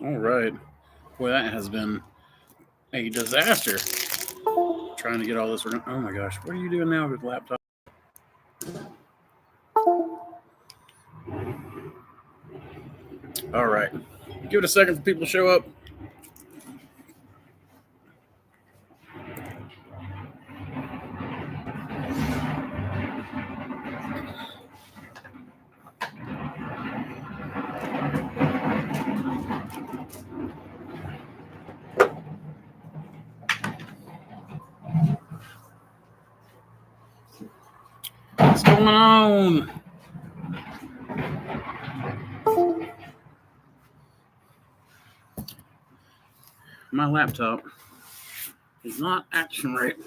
All right. Boy, that has been a disaster. Trying to get all this. Oh my gosh, what are you doing now with the laptop? All right. Give it a second for people to show up. What's going on? My laptop is not action right.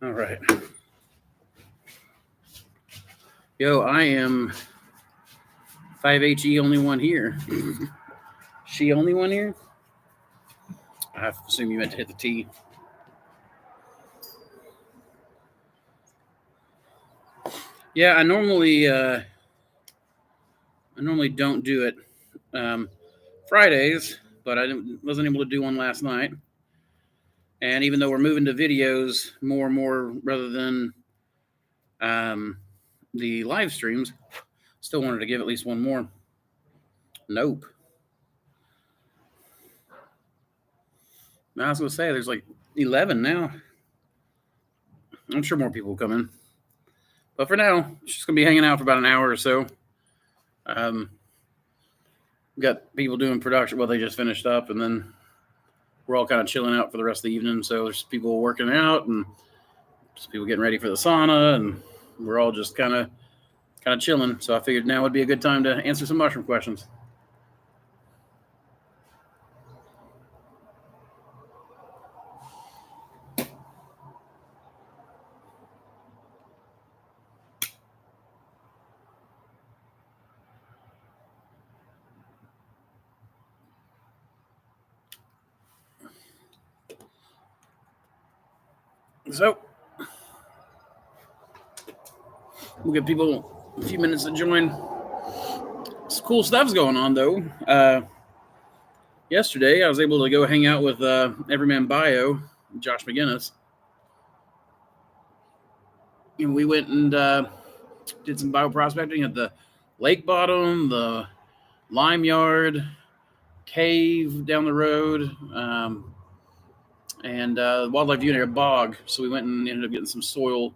All right. Yo, I am 5HE only one here. She only one here? I assume you meant to hit the T. Yeah, I normally don't do it Fridays, but I wasn't able to do one last night. And even though we're moving to videos more and more rather than the live streams, still wanted to give at least one more. Nope. I was going to say, there's like 11 now. I'm sure more people will come in. But for now, she's going to be hanging out for about an hour or so. Got people doing production. Well, they just finished up, and then we're all kind of chilling out for the rest of the evening. So there's people working out, and just people getting ready for the sauna, and we're all just kind of chilling. So I figured now would be a good time to answer some mushroom questions. So we'll give people a few minutes to join. Some cool stuff's going on, though. Yesterday, I was able to go hang out with Everyman Bio, Josh McGinnis. And we went and did some bioprospecting at the lake bottom, the lime yard, cave down the road, and wildlife view area bog. So we went and ended up getting some soil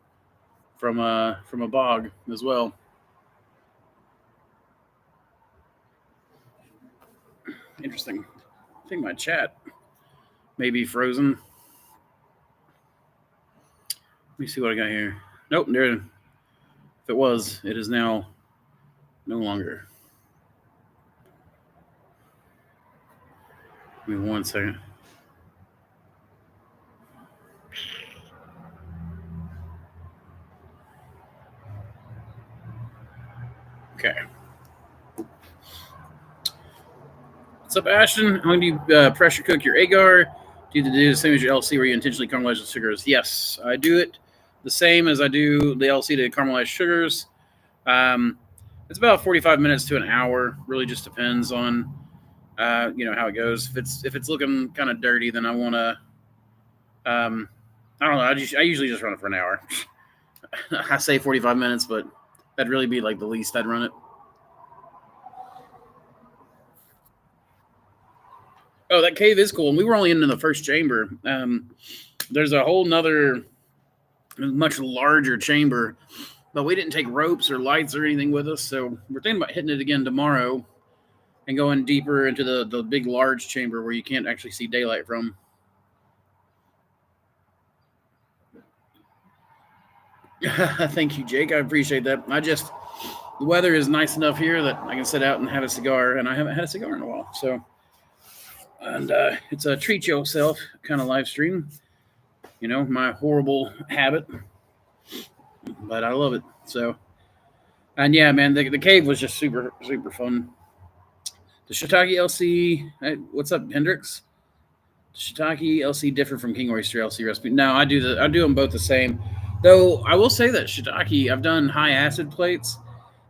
from a bog as well. Interesting. I think my chat may be frozen. Let me see what I got here. Nope, there. If it was, it is now no longer. Give me 1 second. Okay. What's up, Ashton? How do you pressure cook your agar? Do you do the same as your LC where you intentionally caramelize the sugars? Yes, I do it the same as I do the LC to caramelize sugars. It's about 45 minutes to an hour. Really just depends on how it goes. If it's looking kind of dirty, then I want to. I don't know. I usually just run it for an hour. I say 45 minutes, but that'd really be like the least I'd run it. Oh, that cave is cool. And we were only in the first chamber. There's a whole nother, much larger chamber, but we didn't take ropes or lights or anything with us. So we're thinking about hitting it again tomorrow and going deeper into the big, large chamber where you can't actually see daylight from. Thank you, Jake. I appreciate that. The weather is nice enough here that I can sit out and have a cigar, and I haven't had a cigar in a while. So, and it's a treat yourself kind of live stream. My horrible habit, but I love it. So, and yeah, man, the cave was just super fun. The Shiitake LC, hey, what's up, Hendrix? Shiitake LC different from king oyster LC recipe? No, I do them both the same. Though I will say that shiitake, I've done high acid plates,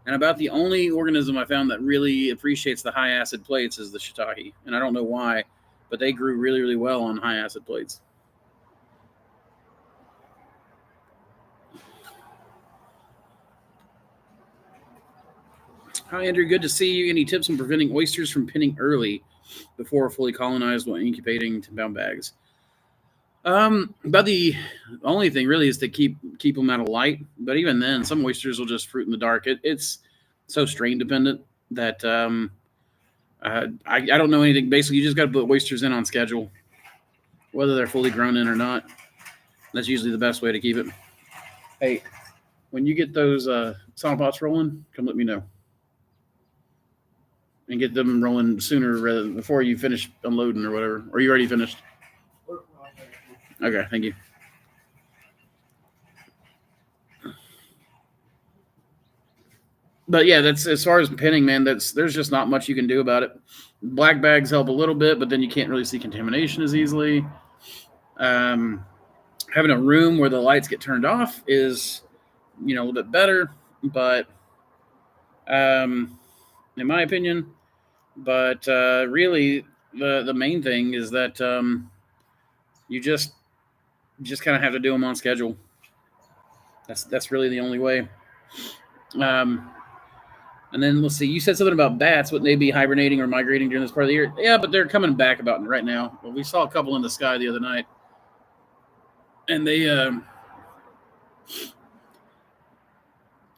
and about the only organism I found that really appreciates the high acid plates is the shiitake, and I don't know why, but they grew really, really well on high acid plates. Hi, Andrew. Good to see you. Any tips on preventing oysters from pinning early before fully colonized while incubating 10-pound bags? But the only thing really is to keep them out of light. But even then, some oysters will just fruit in the dark. It's so strain dependent that I don't know anything. Basically, you just got to put oysters in on schedule, whether they're fully grown in or not. That's usually the best way to keep it. Hey, when you get those sauna pots rolling, come let me know. And get them rolling sooner rather than before you finish unloading or whatever. Or you already finished? Okay, thank you. But yeah, that's as far as pinning, man. There's just not much you can do about it. Black bags help a little bit, but then you can't really see contamination as easily. Having a room where the lights get turned off is, a little bit better, but in my opinion. But really, the main thing is that you just kind of have to do them on schedule. That's really the only way. And then let's see. You said something about bats. Would they be hibernating or migrating during this part of the year? Yeah, but they're coming back about right now. Well, we saw a couple in the sky the other night, and they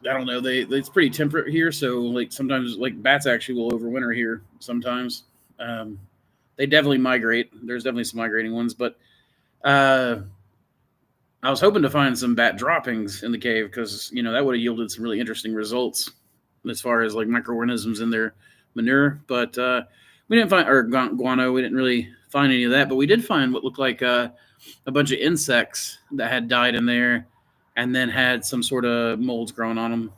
I don't know. It's pretty temperate here, so like sometimes like bats actually will overwinter here sometimes. They definitely migrate. There's definitely some migrating ones, but I was hoping to find some bat droppings in the cave because that would have yielded some really interesting results as far as like microorganisms in their manure. But we didn't find or guano. We didn't really find any of that, but we did find what looked like a bunch of insects that had died in there and then had some sort of molds growing on them.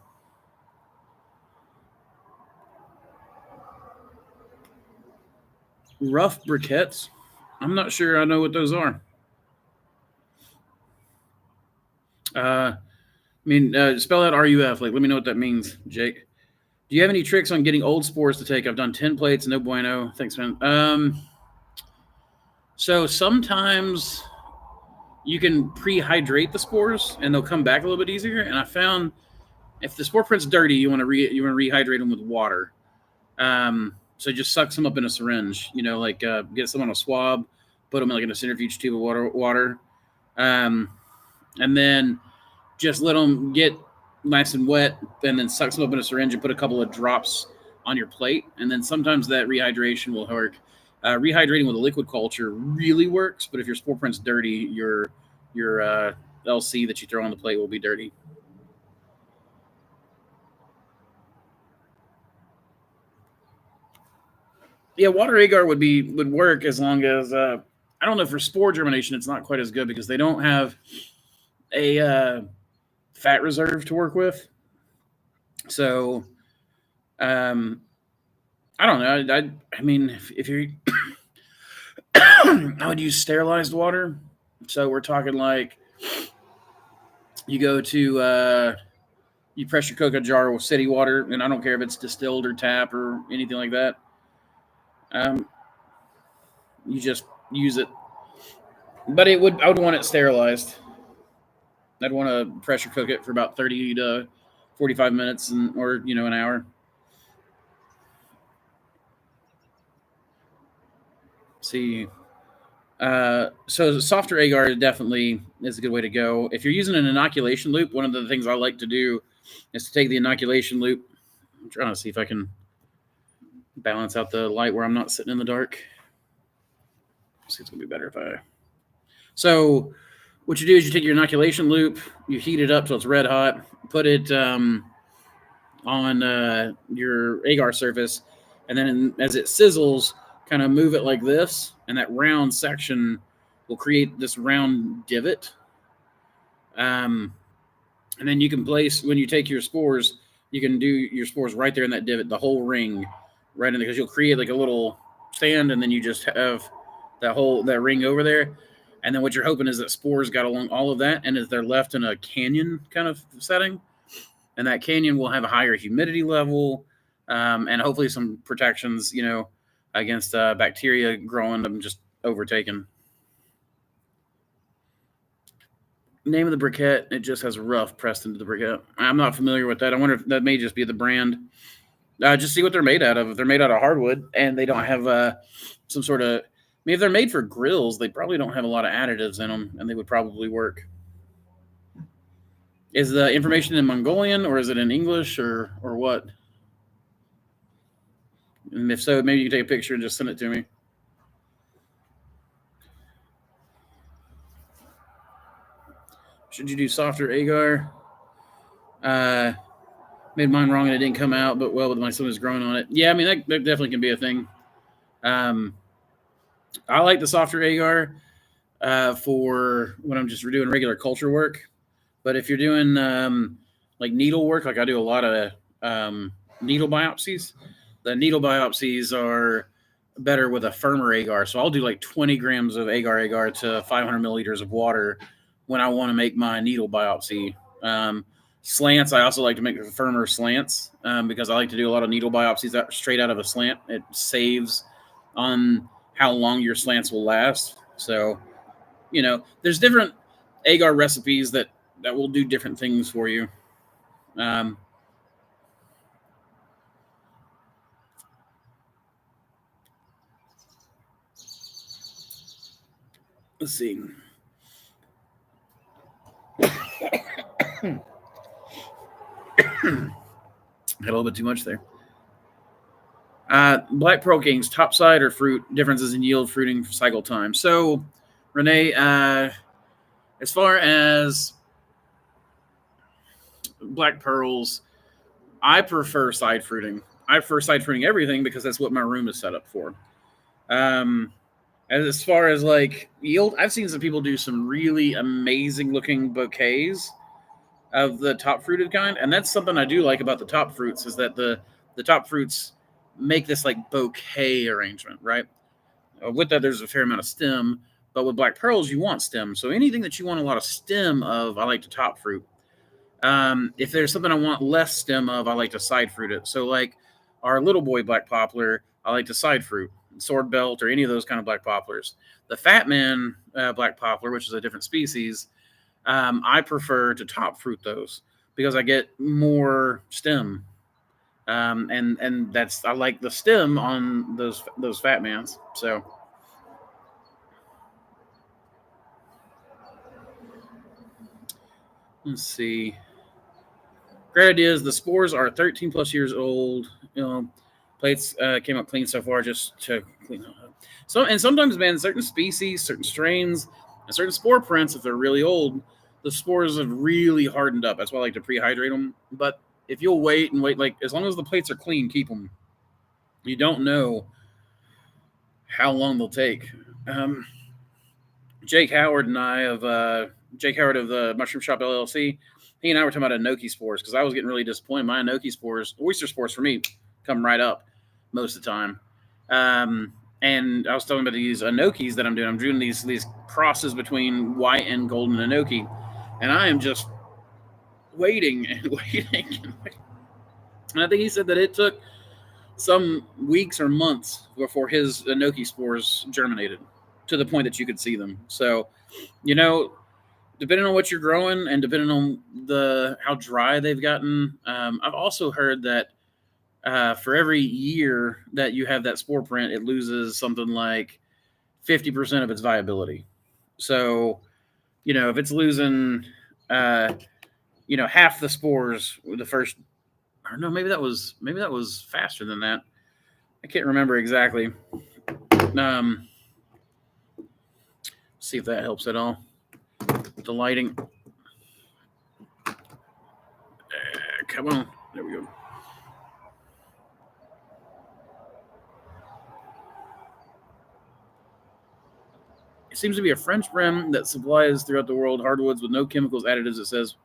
Rough briquettes? I'm not sure I know what those are. Spell out RUF. Like, let me know what that means, Jake. Do you have any tricks on getting old spores to take? I've done 10 plates, no bueno. Thanks, man. So sometimes you can pre-hydrate the spores, and they'll come back a little bit easier. And I found if the spore print's dirty, you want to rehydrate them with water. So just suck some up in a syringe. Get some on a swab, put them in a centrifuge tube of water, and then just let them get nice and wet, and then suck some up in a syringe and put a couple of drops on your plate. And then sometimes that rehydration will work. Rehydrating with a liquid culture really works, but if your spore print's dirty, your LC that you throw on the plate will be dirty. Yeah, water agar would work as long as I don't know, for spore germination it's not quite as good because they don't have a fat reserve to work with. So I don't know. I mean, if you're, I would use sterilized water. So we're talking like you go to you pressure cook a jar with city water, and I don't care if it's distilled or tap or anything like that. You just use it, but I would want it sterilized. I'd want to pressure cook it for about 30 to 45 minutes, or an hour. See, so softer agar definitely is a good way to go. If you're using an inoculation loop, one of the things I like to do is to take the inoculation loop. I'm trying to see if I can balance out the light where I'm not sitting in the dark. See, it's gonna be better if I. So, what you do is you take your inoculation loop, you heat it up till it's red hot, put it on your agar surface, and then as it sizzles, kind of move it like this, and that round section will create this round divot. And then you can place, when you take your spores, you can do your spores right there in that divot, the whole ring, right in there, because you'll create like a little stand, and then you just have that ring over there. And then what you're hoping is that spores got along all of that, and if they're left in a canyon kind of setting, and that canyon will have a higher humidity level, and hopefully some protections, against bacteria growing them just overtaken. Name of the briquette, it just has rough pressed into the briquette. I'm not familiar with that. I wonder if that may just be the brand. Just see what they're made out of. If they're made out of hardwood and they don't have some sort of, if they're made for grills, they probably don't have a lot of additives in them, and they would probably work. Is the information in Mongolian, or is it in English, or what? And if so, maybe you can take a picture and just send it to me. Should you do softer agar? Made mine wrong and it didn't come out, but my son was growing on it. Yeah, I mean, that definitely can be a thing. I like the softer agar for when I'm just doing regular culture work. But if you're doing like needle work, like I do a lot of needle biopsies, the needle biopsies are better with a firmer agar. So I'll do like 20 grams of agar to 500 milliliters of water when I want to make my needle biopsy. Slants, I also like to make firmer slants because I like to do a lot of needle biopsies straight out of a slant. It saves on how long your slants will last. So, there's different agar recipes that will do different things for you. Let's see. Had a little bit too much there. Black Pearl Kings, topside or fruit, differences in yield, fruiting, cycle time. So, Renee, as far as black pearls, I prefer side fruiting. I prefer side fruiting everything because that's what my room is set up for. As far as like yield, I've seen some people do some really amazing looking bouquets of the top fruited kind, and that's something I do like about the top fruits is that the top fruits make this like bouquet arrangement, right? With that, there's a fair amount of stem, but with black pearls, you want stem. So anything that you want a lot of stem of, I like to top fruit. If there's something I want less stem of, I like to side fruit it. So like our little boy black poplar, I like to side fruit. Sword belt or any of those kind of black poplars. The fat man black poplar, which is a different species, I prefer to top fruit those because I get more stem, and that's I like the stem on those fat mans. So let's see. Great idea is the spores are 13 plus years old. Plates came up clean so far, just to clean up. So, and sometimes, man, certain species, certain strains, and certain spore prints, if they're really old, the spores have really hardened up. That's why I like to prehydrate them. But if you'll wait, like as long as the plates are clean, keep them. You don't know how long they'll take. Jake Howard and I of Jake Howard of the Mushroom Shop LLC, he and I were talking about enoki spores because I was getting really disappointed. My enoki spores, oyster spores for me, come right up most of the time. And I was talking about these enokis that I'm doing. I'm doing these crosses between white and golden enoki, and I am just waiting and waiting. And I think he said that it took some weeks or months before his enoki spores germinated to the point that you could see them. So, depending on what you're growing and depending on how dry they've gotten, I've also heard that for every year that you have that spore print, it loses something like 50% of its viability. So, if it's losing, half the spores the first, or no, maybe that was faster than that. I can't remember exactly. See if that helps at all. The lighting. Come on. There we go. It seems to be a French brand that supplies throughout the world hardwoods with no chemicals, additives. It says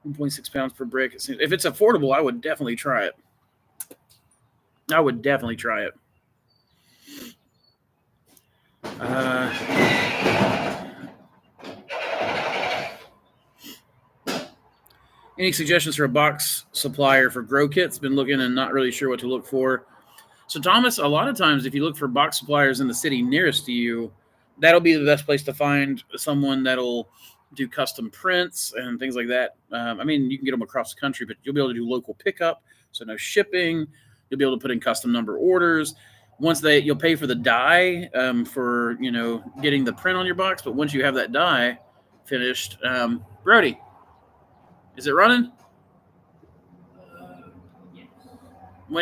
1.6 pounds per brick. If it's affordable, I would definitely try it. Any suggestions for a box supplier for grow kits? Been looking and not really sure what to look for. So, Thomas, a lot of times if you look for box suppliers in the city nearest to you, that'll be the best place to find someone that'll do custom prints and things like that. I mean, you can get them across the country, but you'll be able to do local pickup, so no shipping. You'll be able to put in custom number orders. You'll pay for the dye for getting the print on your box, but once you have that dye finished, Brody, is it running? Yes.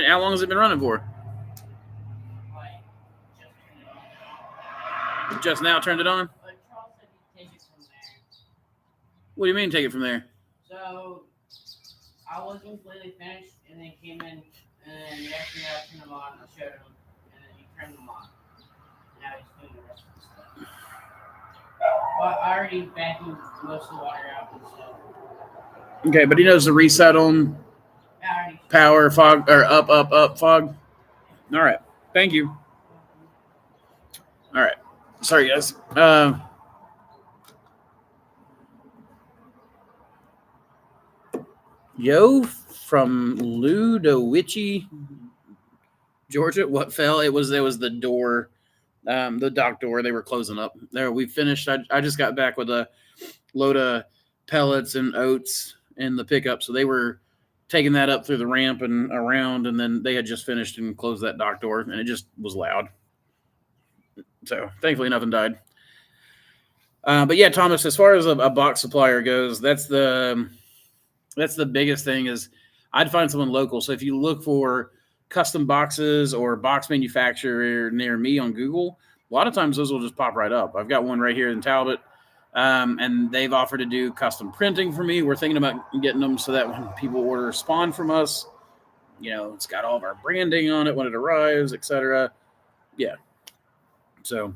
How long has it been running for? Just now turned it on? Charles said he'd take it from there. What do you mean take it from there? So, I wasn't completely finished, and then came in, and then yesterday I turned them on, I showed him, and then he turned them on. Now he's doing the rest of the stuff. But I already vacuumed most of the water out and stuff. Okay, but he knows the reset on power, fog, or up, fog. All right. Thank you. All right. Sorry, guys. Yo from Ludowici, Georgia. What fell? It was the door, the dock door. They were closing up. There, we finished. I just got back with a load of pellets and oats in the pickup, so they were taking that up through the ramp and around, and then they had just finished and closed that dock door, and it just was loud. So thankfully nothing died. But yeah, Thomas, as far as a box supplier goes, that's the biggest thing is I'd find someone local. So if you look for custom boxes or box manufacturer near me on Google, a lot of times those will just pop right up. I've got one right here in Talbot, and they've offered to do custom printing for me. We're thinking about getting them so that when people order spawn from us, it's got all of our branding on it when it arrives, etc. Yeah. So,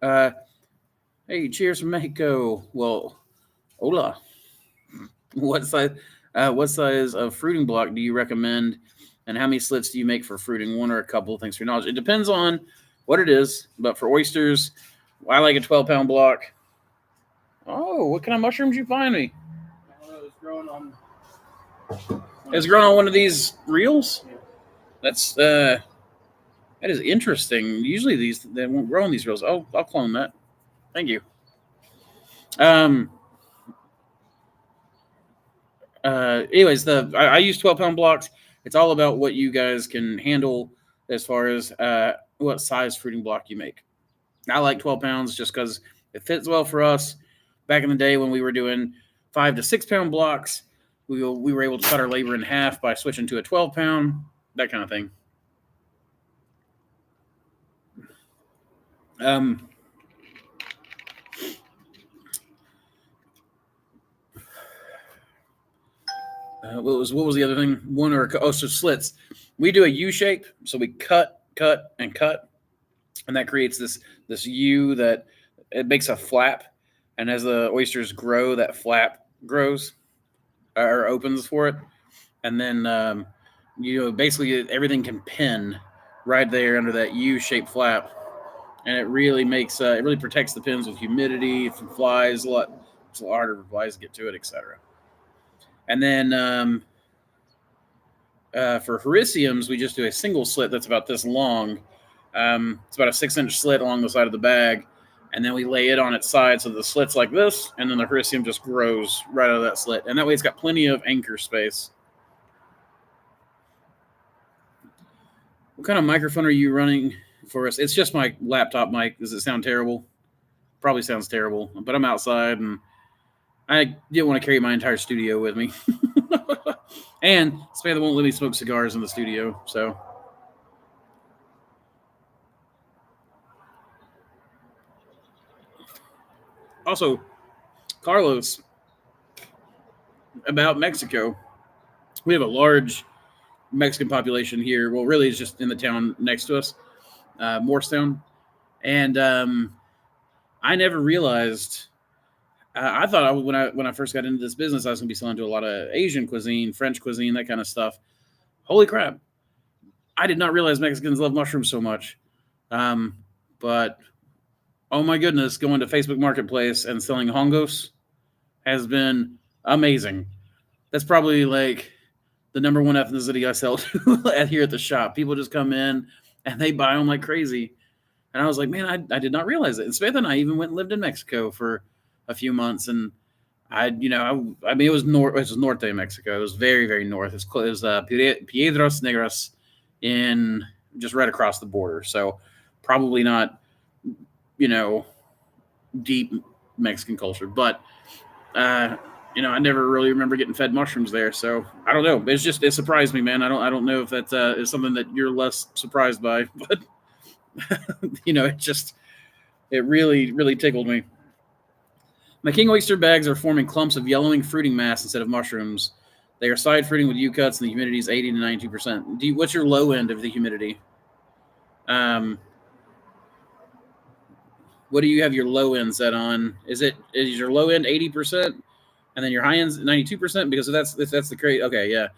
hey, cheers from Mexico. Well, hola. What size of fruiting block do you recommend, and how many slits do you make for fruiting? One or a couple? Thanks for your knowledge. It depends on what it is, but for oysters, I like a 12-pound block. Oh, what kind of mushrooms you find me? It's growing on. It's growing on one of these reels. Yeah. That's that is interesting. Usually they won't grow on these reels. Oh, I'll clone that. Thank you. Anyways, I use 12-pound blocks. It's all about what you guys can handle as far as what size fruiting block you make. I like 12 pounds just because it fits well for us. Back in the day when we were doing 5 to 6 pound blocks, we were able to cut our labor in half by switching to a 12-pound, that kind of thing. What was the other thing? So slits. We do a U shape, so we cut, and cut, and that creates this U that it makes a flap, and as the oysters grow, that flap grows or opens for it, and then basically everything can pin right there under that U-shaped flap, and it really makes it really protects the pins with humidity from flies. It's a lot harder for flies to get to it, etc. And then for hericiums, we just do a single slit that's about this long. It's about a 6-inch slit along the side of the bag, and then we lay it on its side so the slit's like this, and then the hericium just grows right out of that slit, and that way it's got plenty of anchor space. What kind of microphone are you running for us? It's just my laptop mic. Does it sound terrible? Probably sounds terrible, but I'm outside, and I didn't want to carry my entire studio with me. And Samantha won't let me smoke cigars in the studio, so. Also, Carlos, about Mexico, we have a large Mexican population here. Well, really, it's just in the town next to us, Morristown. And I never realized. I thought when I first got into this business, I was going to be selling to a lot of Asian cuisine, French cuisine, that kind of stuff. Holy crap! I did not realize Mexicans love mushrooms so much. but oh my goodness, going to Facebook Marketplace and selling hongos has been amazing. That's probably like the number one ethnicity I sell to here at the shop. People just come in and they buy them like crazy. And I was like, man, I did not realize it. And Smith and I even went and lived in Mexico for a few months. And I mean, it was north of Mexico. It was very, very north. It was Piedras Negras in just right across the border. So probably not, deep Mexican culture. But I never really remember getting fed mushrooms there, so I don't know. It surprised me, man. I don't know if that is something that you're less surprised by, but it really really tickled me. My king oyster bags are forming clumps of yellowing fruiting mass instead of mushrooms. They are side fruiting with U-cuts, and the humidity is 80 to 92%. What's your low end of the humidity? What do you have your low end set on? Is your low end 80%? And then your high end's 92%, because that's the crate. Okay, yeah.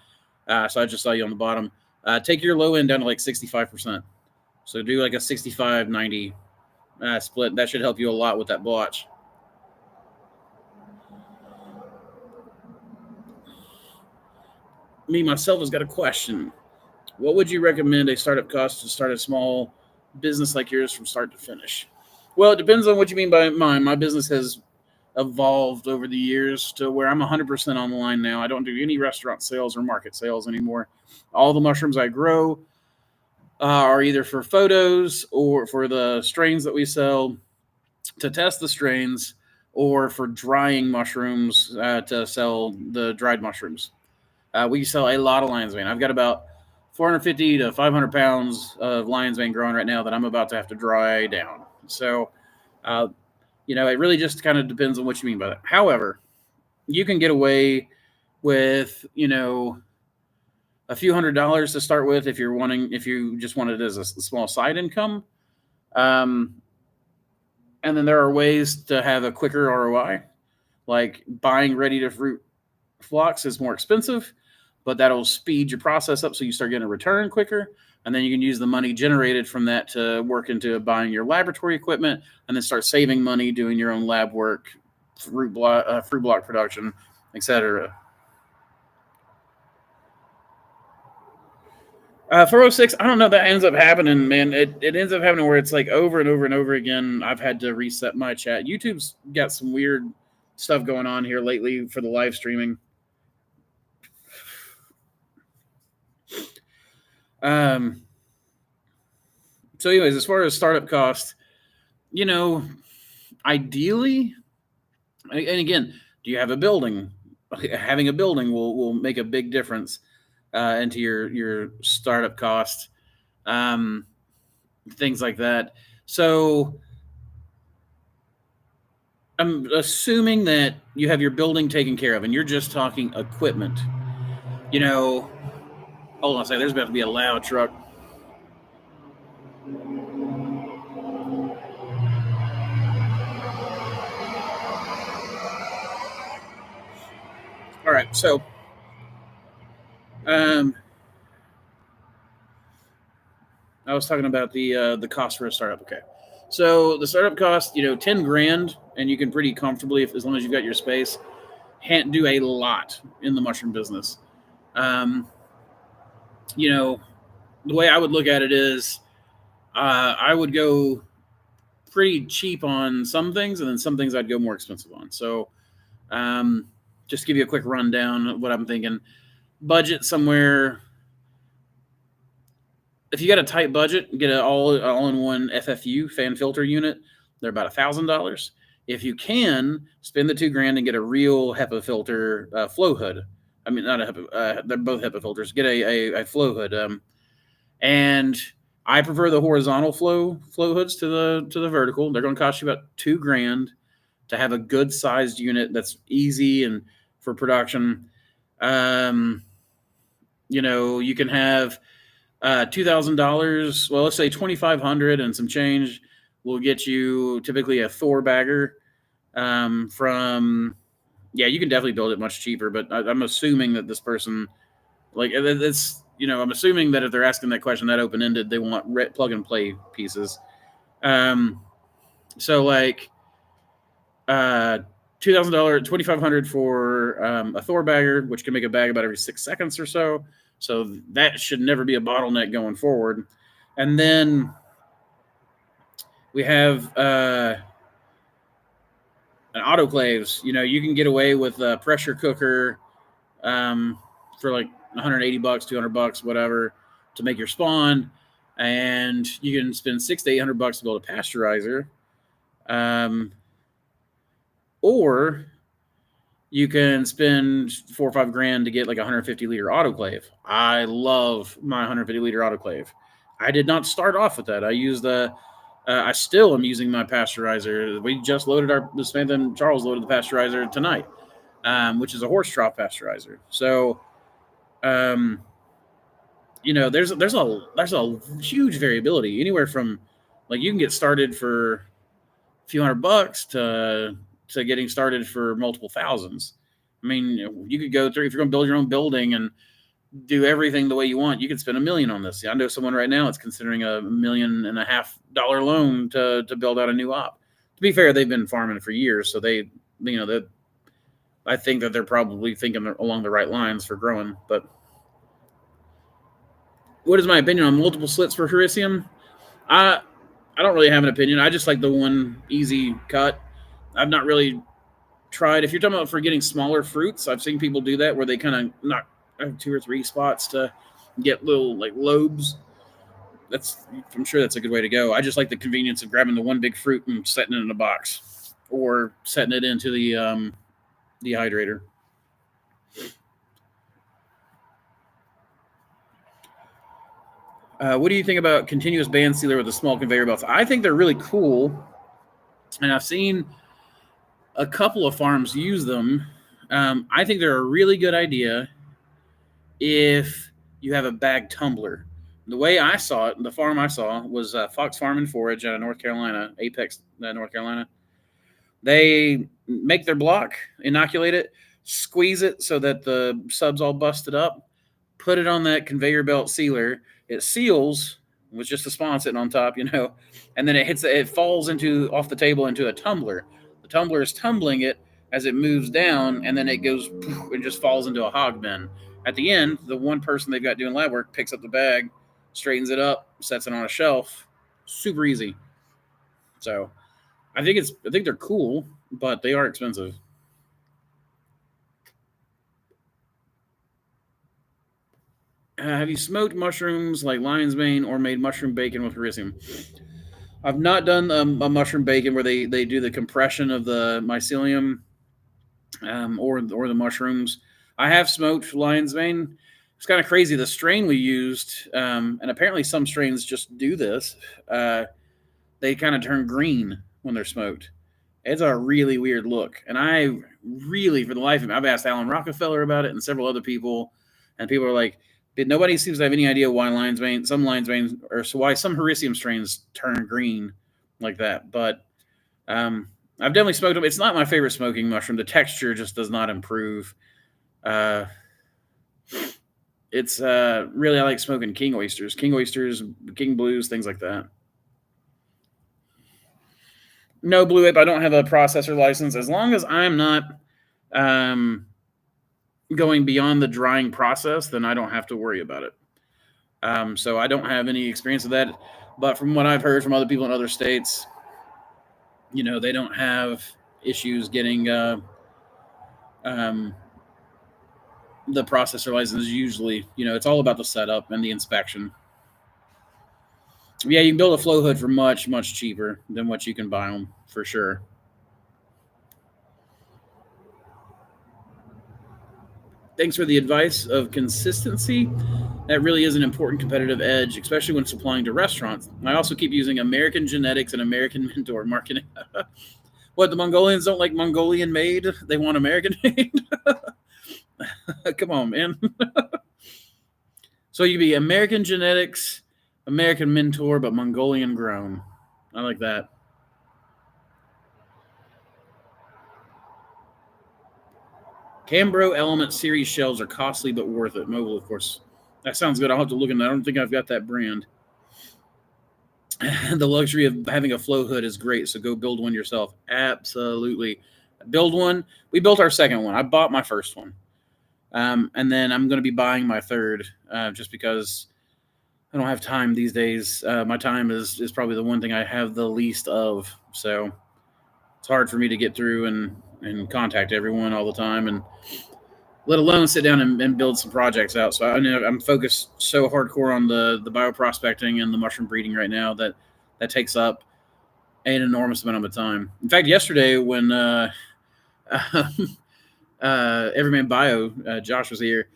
So I just saw you on the bottom. Take your low end down to like 65%. So do like a 65-90 split. That should help you a lot with that blotch. Me, myself, has got a question. What would you recommend a startup cost to start a small business like yours from start to finish? Well, it depends on what you mean by mine. My business has evolved over the years to where I'm 100% online now. I don't do any restaurant sales or market sales anymore. All the mushrooms I grow are either for photos or for the strains that we sell to test the strains, or for drying mushrooms to sell the dried mushrooms. We sell a lot of lion's mane. I've got about 450 to 500 pounds of lion's mane growing right now that I'm about to have to dry down. So, it really just kind of depends on what you mean by that. However, you can get away with, a few $100s to start with if you just want it as a small side income. And then there are ways to have a quicker ROI, like buying ready to fruit flocks is more expensive, but that'll speed your process up so you start getting a return quicker. And then you can use the money generated from that to work into buying your laboratory equipment, and then start saving money doing your own lab work, fruit block production, etc. 406, I don't know. That ends up happening, man. It ends up happening where it's like over and over and over again. I've had to reset my chat. YouTube's got some weird stuff going on here lately for the live streaming. So anyways, as far as startup cost, ideally, and again, do you have a building? Having a building will make a big difference into your startup cost, things like that. So I'm assuming that you have your building taken care of, and you're just talking equipment. Hold on a second. There's about to be a loud truck. All right, so I was talking about the cost for a startup. Okay, so the startup cost, $10,000, and you can pretty comfortably, as long as you've got your space, do a lot in the mushroom business. The way I would look at it is, I would go pretty cheap on some things, and then some things I'd go more expensive on. So, just to give you a quick rundown of what I'm thinking. Budget somewhere. If you got a tight budget, get an all-in-one FFU fan filter unit. They're about $1,000. If you can, spend the $2,000 and get a real HEPA filter flow hood. I mean, not a HEPA. They're both HEPA filters. Get a flow hood. And I prefer the horizontal flow hoods to the vertical. They're going to cost you about $2,000 to have a good sized unit that's easy and for production. You can have $2,000. Well, let's say $2,500 and some change will get you typically a 4-bagger. You can definitely build it much cheaper, but I'm assuming that this person, I'm assuming that if they're asking that question that open-ended, they want plug and play pieces. So like $2,000, $2,500 for a Thor bagger, which can make a bag about every 6 seconds or so. So that should never be a bottleneck going forward. And then we have an autoclaves. You know, you can get away with a pressure cooker for like $180, $200, whatever, to make your spawn, and you can spend $600 to $800 to build a pasteurizer, or you can spend 4 or 5 grand to get like a 150-liter autoclave. I love my 150-liter autoclave. I did not start off with that. I used I still am using my pasteurizer. We just loaded Samantha and Charles loaded the pasteurizer tonight, which is a horse trough pasteurizer. So, you know, there's a huge variability, anywhere from like you can get started for a few $100 to getting started for multiple thousands. I mean, you could go through, if you're going to build your own building and do everything the way you want, you could spend $1 million on this. I know someone right now that's considering $1.5 million loan to build out a new op. To be fair, they've been farming for years, so they, you know, that I think that they're probably thinking along the right lines for growing. But what is my opinion on multiple slits for Hericium? I don't really have an opinion. I just like the one easy cut. I've not really tried. If you're talking about for getting smaller fruits, I've seen people do that where they kind of knock 2 or 3 spots to get little like lobes. I'm sure that's a good way to go. I just like the convenience of grabbing the one big fruit and setting it in a box, or setting it into the dehydrator. What do you think about continuous band sealer with the small conveyor belts? I think they're really cool, and I've seen a couple of farms use them. I think they're a really good idea if you have a bag tumbler. The way I saw it, the farm I saw was Fox Farm and Forage out of North Carolina, Apex, North Carolina. They make their block, inoculate it, squeeze it so that the sub's all busted up, put it on that conveyor belt sealer. It seals with just the spawn sitting on top, you know, and then it falls off the table into a tumbler. The tumbler is tumbling it as it moves down, and then it goes and just falls into a hog bin. At the end, the one person they've got doing lab work picks up the bag, straightens it up, sets it on a shelf. Super easy. So I think they're cool, but they are expensive. Have you smoked mushrooms like lion's mane or made mushroom bacon with Hericium? I've not done a mushroom bacon where they do the compression of the mycelium or the mushrooms. I have smoked lion's mane. It's kind of crazy. The strain we used, and apparently some strains just do this, they kind of turn green when they're smoked. It's a really weird look. And I really, for the life of me, I've asked Alan Rockefeller about it and several other people, and people are like, nobody seems to have any idea why some lion's mane, or why some Hericium strains turn green like that. But I've definitely smoked them. It's not my favorite smoking mushroom. The texture just does not improve. It's really, I like smoking king oysters, king blues, things like that. No, Blue Ape, I don't have a processor license. As long as I'm not going beyond the drying process, then I don't have to worry about it. So I don't have any experience with that. But from what I've heard from other people in other states, you know, they don't have issues getting the processor license. Usually, you know, it's all about the setup and the inspection. Yeah, you can build a flow hood for much, much cheaper than what you can buy them, for sure. Thanks for the advice of consistency. That really is an important competitive edge, especially when supplying to restaurants. I also keep using American Genetics and American Mentor marketing. What, the Mongolians don't like Mongolian made? They want American made? Come on, man. So you'd be American Genetics, American Mentor, but Mongolian grown. I like that. Cambro Element Series shells are costly but worth it. Mobile, of course. That sounds good. I'll have to look into that. I don't think I've got that brand. the luxury of having a flow hood is great. So go build one yourself. Absolutely. Build one. We built our second one. I bought my first one. And then I'm going to be buying my third just because I don't have time these days. My time is probably the one thing I have the least of. So it's hard for me to get through and contact everyone all the time, and let alone sit down and build some projects out. So I know I'm focused so hardcore on the bioprospecting and the mushroom breeding right now that takes up an enormous amount of time. In fact, yesterday when Everyman Bio, Josh was here,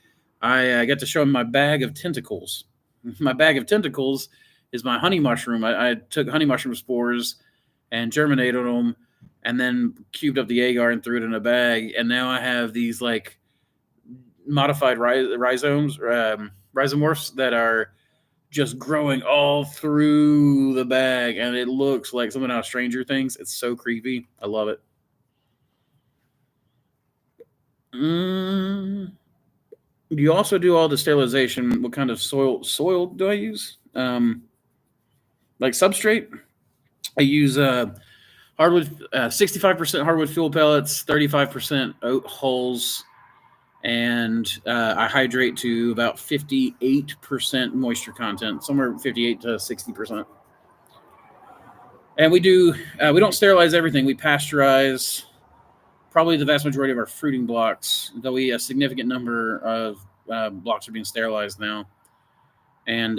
I got to show him my bag of tentacles. My bag of tentacles is my honey mushroom. I took honey mushroom spores and germinated them, and then cubed up the agar and threw it in a bag. And now I have these like modified rhizomes, rhizomorphs that are just growing all through the bag, and it looks like something out of Stranger Things. It's so creepy. I love it. You also do all the sterilization. What kind of soil do I use? Like substrate, I use hardwood, 65% hardwood fuel pellets, 35% oat hulls, and I hydrate to about 58% moisture content, somewhere 58 to 60%. And we don't sterilize everything. We pasteurize probably the vast majority of our fruiting blocks, though a significant number of blocks are being sterilized now. And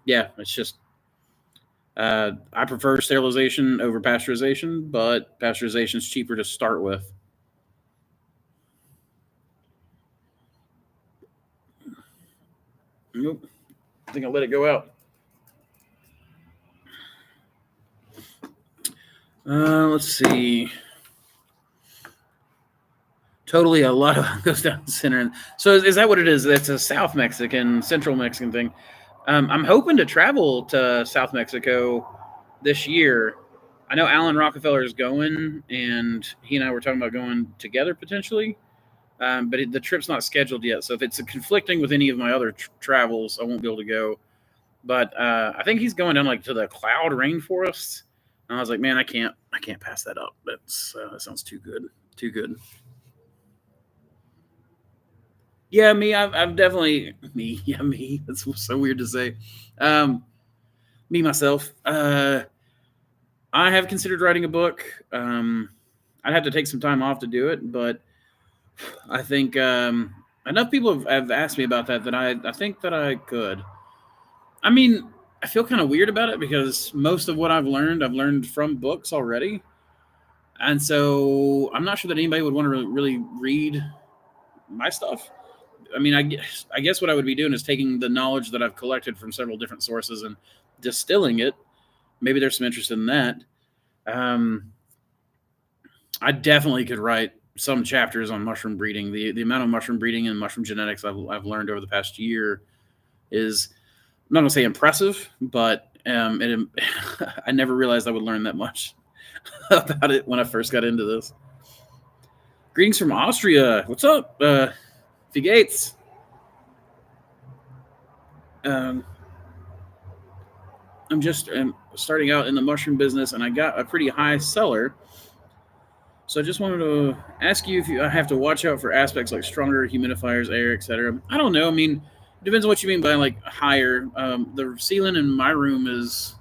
yeah, it's just I prefer sterilization over pasteurization, but pasteurization is cheaper to start with. Nope. I think I let it go out. Let's see. Totally, a lot of goes down the center. So is that what it is? That's a South Mexican, Central Mexican thing. I'm hoping to travel to South Mexico this year. I know Alan Rockefeller is going, and he and I were talking about going together potentially. But the trip's not scheduled yet. So if it's conflicting with any of my other travels, I won't be able to go. But I think he's going down like to the cloud rainforests. And I was like, man, I can't pass that up. That sounds too good, too good. Yeah, me. I've definitely me. Yeah, me. That's so weird to say. Me myself. I have considered writing a book. I'd have to take some time off to do it, but I think enough people have asked me about that I think that I could. I mean, I feel kind of weird about it because most of what I've learned from books already, and so I'm not sure that anybody would want to really read my stuff. I mean, I guess what I would be doing is taking the knowledge that I've collected from several different sources and distilling it. Maybe there's some interest in that. Um, I definitely could write some chapters on mushroom breeding. The amount of mushroom breeding and mushroom genetics I've learned over the past year is, I'm not going to say impressive, but I never realized I would learn that much about it when I first got into this. Greetings from Austria. What's up? Wie geht's? I'm just starting out in the mushroom business, and I got a pretty high seller. So I just wanted to ask you if I have to watch out for aspects like stronger humidifiers, air, etc. I don't know. I mean, it depends on what you mean by like higher. The ceiling in my room is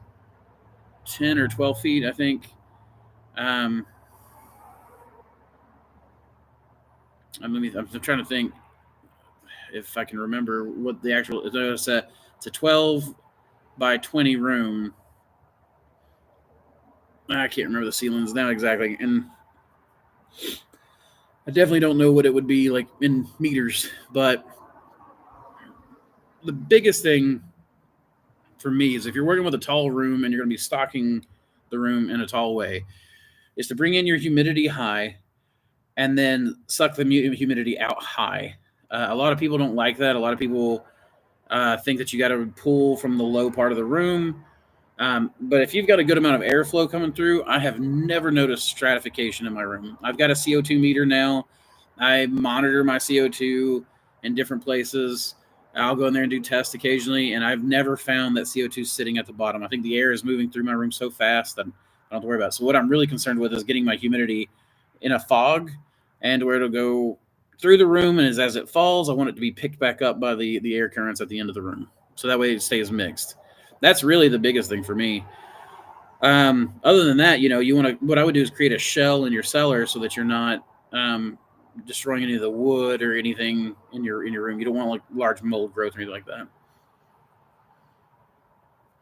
10 or 12 feet, I think. I'm trying to think if I can remember what the actual. It's a 12 by 20 room. I can't remember the ceilings now exactly, and I definitely don't know what it would be like in meters. But the biggest thing for me is if you're working with a tall room and you're going to be stocking the room in a tall way, is to bring in your humidity high and then suck the humidity out high. A lot of people don't like that. A lot of people think that you got to pull from the low part of the room. But if you've got a good amount of airflow coming through, I have never noticed stratification in my room. I've got a CO2 meter now. I monitor my CO2 in different places. I'll go in there and do tests occasionally, and I've never found that CO2 sitting at the bottom. I think the air is moving through my room so fast that I don't have to worry about it. So what I'm really concerned with is getting my humidity in a fog and where it'll go through the room, and as it falls, I want it to be picked back up by the air currents at the end of the room. So that way it stays mixed. That's really the biggest thing for me. Other than that, you want to. What I would do is create a shell in your cellar so that you're not destroying any of the wood or anything in your room. You don't want like large mold growth or anything like that.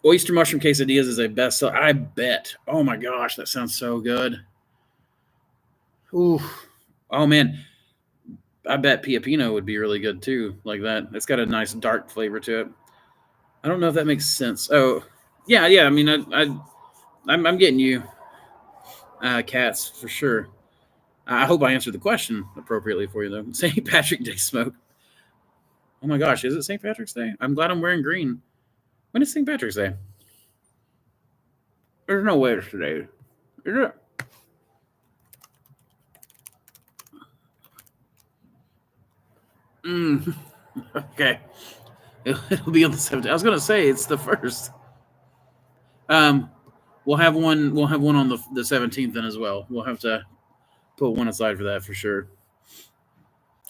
Oyster mushroom quesadillas is a bestseller. I bet. Oh my gosh, that sounds so good. Ooh. Oh man, I bet Pia Pino would be really good too, like that. It's got a nice dark flavor to it. I don't know if that makes sense. Oh, yeah. I mean, I'm getting you, cats for sure. I hope I answered the question appropriately for you, though. St. Patrick Day smoke. Oh my gosh, is it St. Patrick's Day? I'm glad I'm wearing green. When is St. Patrick's Day? There's no way it's today. Is it? Okay. It'll be on the 17th. I was gonna say it's the first. Um, we'll have one. We'll have one on the 17th then as well. We'll have to put one aside for that for sure.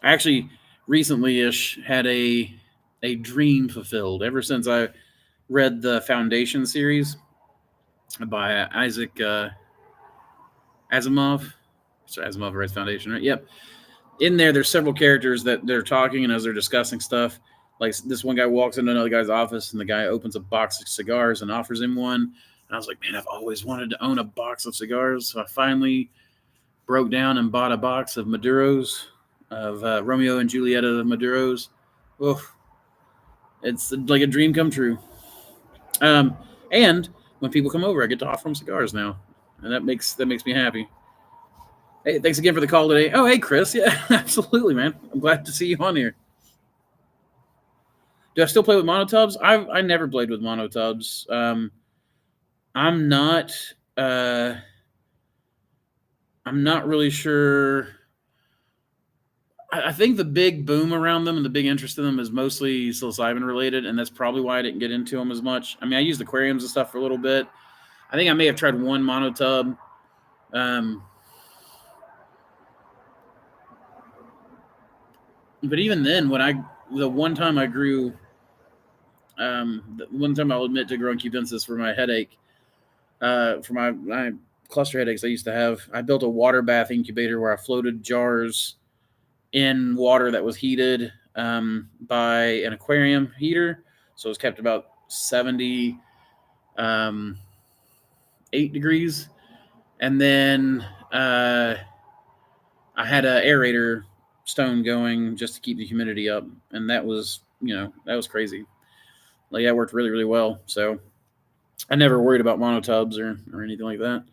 I actually recently-ish had a dream fulfilled. Ever since I read the Foundation series by Isaac Asimov. So Asimov writes Foundation, right? Yep. In there's several characters that they're talking, and as they're discussing stuff, like this one guy walks into another guy's office, and the guy opens a box of cigars and offers him one. And I was like, man, I've always wanted to own a box of cigars. So I finally broke down and bought a box of Maduros, of Romeo and Julieta Maduros. Oof. It's like a dream come true. And when people come over, I get to offer them cigars now, and that makes me happy. Hey, thanks again for the call today. Oh, hey, Chris. Yeah, absolutely, man. I'm glad to see you on here. Do I still play with monotubs? I never played with monotubs. I'm not. I'm not really sure. I think the big boom around them and the big interest in them is mostly psilocybin related, and that's probably why I didn't get into them as much. I mean, I used aquariums and stuff for a little bit. I think I may have tried one monotub. But even then, the one time I grew, the one time I'll admit to growing cubensis for my headache, for my cluster headaches I used to have, I built a water bath incubator where I floated jars in water that was heated by an aquarium heater. So it was kept about 78 degrees. And then I had an aerator stone going just to keep the humidity up. And that was crazy. Like that worked really, really well. So I never worried about monotubs or anything like that.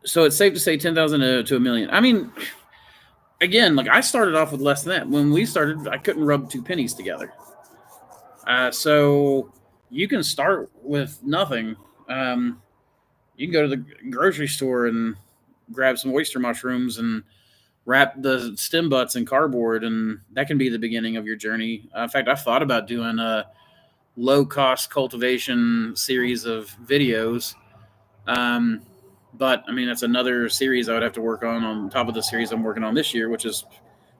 So it's safe to say 10,000 to a million. I mean, again, like I started off with less than that. When we started, I couldn't rub two pennies together. So you can start with nothing. You can go to the grocery store and grab some oyster mushrooms and wrap the stem butts in cardboard, and that can be the beginning of your journey. In fact, I've thought about doing a low-cost cultivation series of videos. But I mean, that's another series I would have to work on top of the series I'm working on this year, which is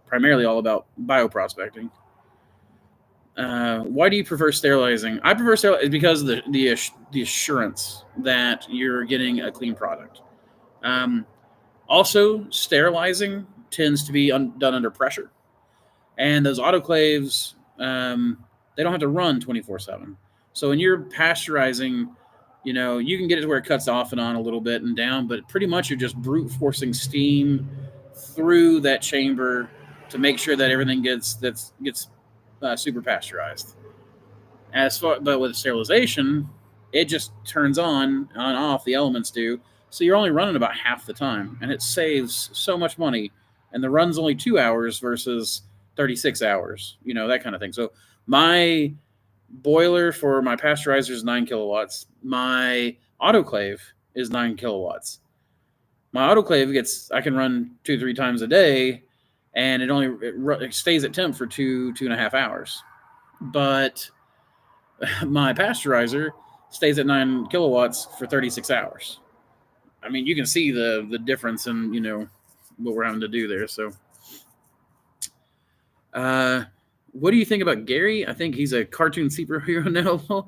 primarily all about bioprospecting. Why do you prefer sterilizing? I prefer sterilizing because of the assurance that you're getting a clean product. Also, sterilizing tends to be done under pressure, and those autoclaves they don't have to run 24/7. So when you're pasteurizing, you can get it to where it cuts off and on a little bit and down, but pretty much you're just brute forcing steam through that chamber to make sure that everything gets super pasteurized. But with sterilization, it just turns on off. The elements do, so you're only running about half the time, and it saves so much money. And the run's only 2 hours versus 36 hours. That kind of thing. So my boiler for my pasteurizer is 9 kilowatts. My autoclave is 9 kilowatts. My autoclave I can run 2-3 times a day, and it stays at temp for 2.5 hours. But my pasteurizer stays at 9 kilowatts for 36 hours. I mean, you can see the difference in what we're having to do there. So, what do you think about Gary? I think he's a cartoon superhero now.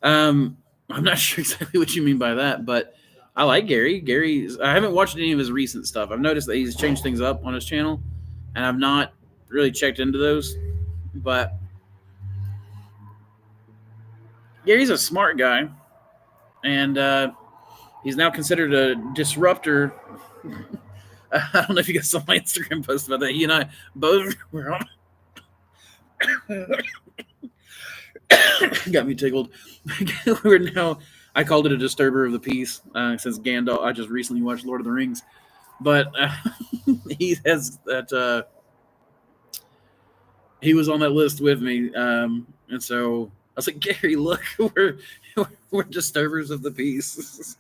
I'm not sure exactly what you mean by that, but I like Gary. I haven't watched any of his recent stuff. I've noticed that he's changed things up on his channel, and I've not really checked into those. But Gary's a smart guy, and he's now considered a disruptor. I don't know if you guys saw my Instagram post about that. He and I both were on. Got me tickled. We're now. I called it a disturber of the peace since Gandalf. I just recently watched Lord of the Rings, but he has that. He was on that list with me, and so I was like, Gary, look, we're disturbers of the peace.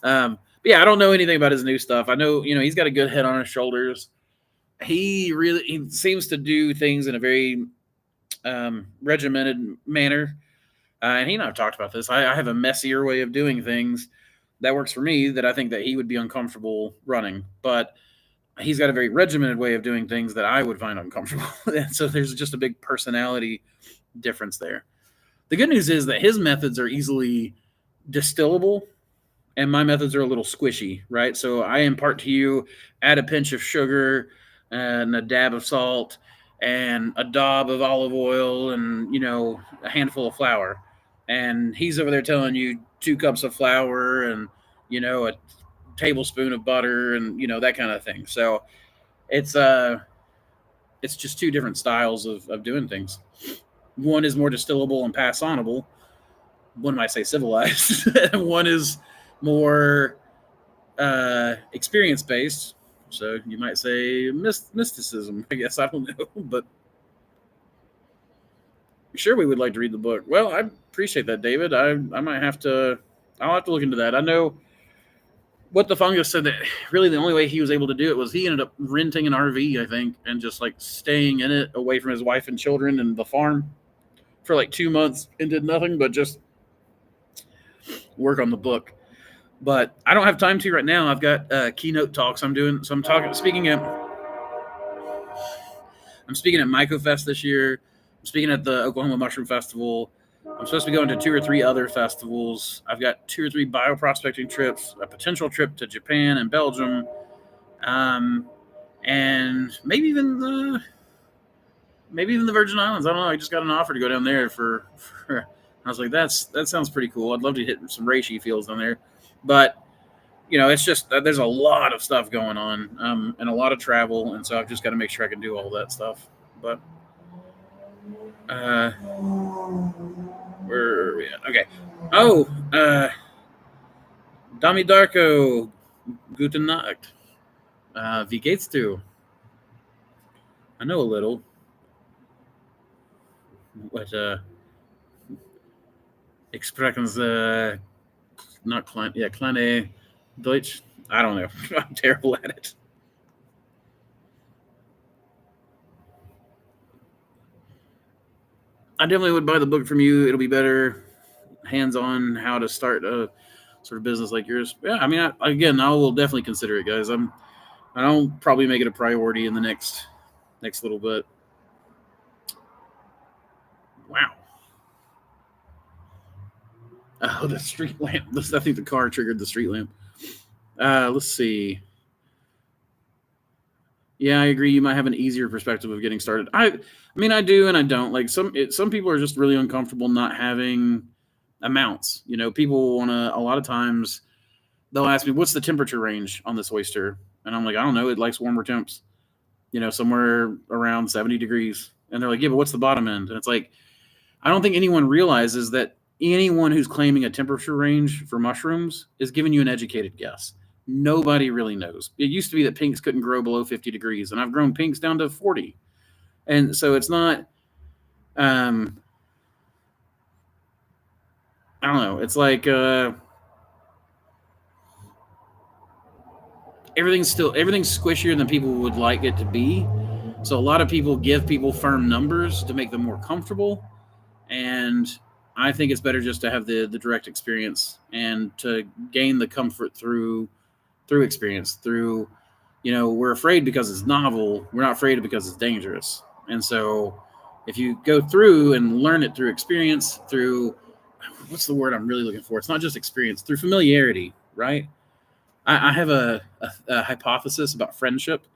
But yeah, I don't know anything about his new stuff. I know he's got a good head on his shoulders. He seems to do things in a very regimented manner. And he and I have talked about this. I have a messier way of doing things that works for me that I think that he would be uncomfortable running. But he's got a very regimented way of doing things that I would find uncomfortable. And so there's just a big personality difference there. The good news is that his methods are easily distillable and my methods are a little squishy, right? So I impart to you, add a pinch of sugar and a dab of salt and a daub of olive oil and, a handful of flour. And he's over there telling you 2 cups of flour and, a tablespoon of butter and, that kind of thing. So it's just 2 different styles of doing things. One is more distillable and pass onable. One might say civilized. And one is more experience based. So you might say mysticism, I guess. I don't know. But sure, we would like to read the book. Well, I appreciate that, David. I'll have to look into that. I know what the fungus said that really the only way he was able to do it was he ended up renting an RV, I think, and just like staying in it away from his wife and children and the farm for like 2 months and did nothing but just work on the book. But I don't have time to right now. I've got keynote talks I'm doing. So I'm speaking at MycoFest this year. I'm speaking at the Oklahoma Mushroom Festival. I'm supposed to be going to 2 or 3 other festivals. I've got 2 or 3 bioprospecting trips, a potential trip to Japan and Belgium, and maybe even the Virgin Islands. I don't know. I just got an offer to go down there for I was like, that sounds pretty cool. I'd love to hit some reishi fields down there, but it's just there's a lot of stuff going on, and a lot of travel, and so I've just got to make sure I can do all that stuff. But where are we at? Okay. Oh, Dami Darko, guten Nacht. Wie geht's du? I know a little. What, Exprechen Sie, not kleine Deutsch? I don't know. I'm terrible at it. I definitely would buy the book from you. It'll be better hands-on how to start a sort of business like yours. Yeah, I mean, I will definitely consider it, guys. I'll probably make it a priority in the next little bit. Wow. Oh, the street lamp. I think the car triggered the street lamp. Let's see. Yeah, I agree. You might have an easier perspective of getting started. I mean, I do and I don't. Like some people are just really uncomfortable not having amounts. People want to. A lot of times, they'll ask me, "What's the temperature range on this oyster?" And I'm like, "I don't know. It likes warmer temps. Somewhere around 70 degrees." And they're like, "Yeah, but what's the bottom end?" And it's like, I don't think anyone realizes that anyone who's claiming a temperature range for mushrooms is giving you an educated guess. Nobody really knows. It used to be that pinks couldn't grow below 50 degrees, and I've grown pinks down to 40. And so it's not, I don't know. It's like everything's squishier than people would like it to be. So a lot of people give people firm numbers to make them more comfortable, and I think it's better just to have the direct experience and to gain the comfort through experience. Through, we're afraid because it's novel. We're not afraid because it's dangerous. And so, if you go through and learn it through experience, through what's the word I'm really looking for? It's not just experience, through familiarity, right? I have a hypothesis about friendship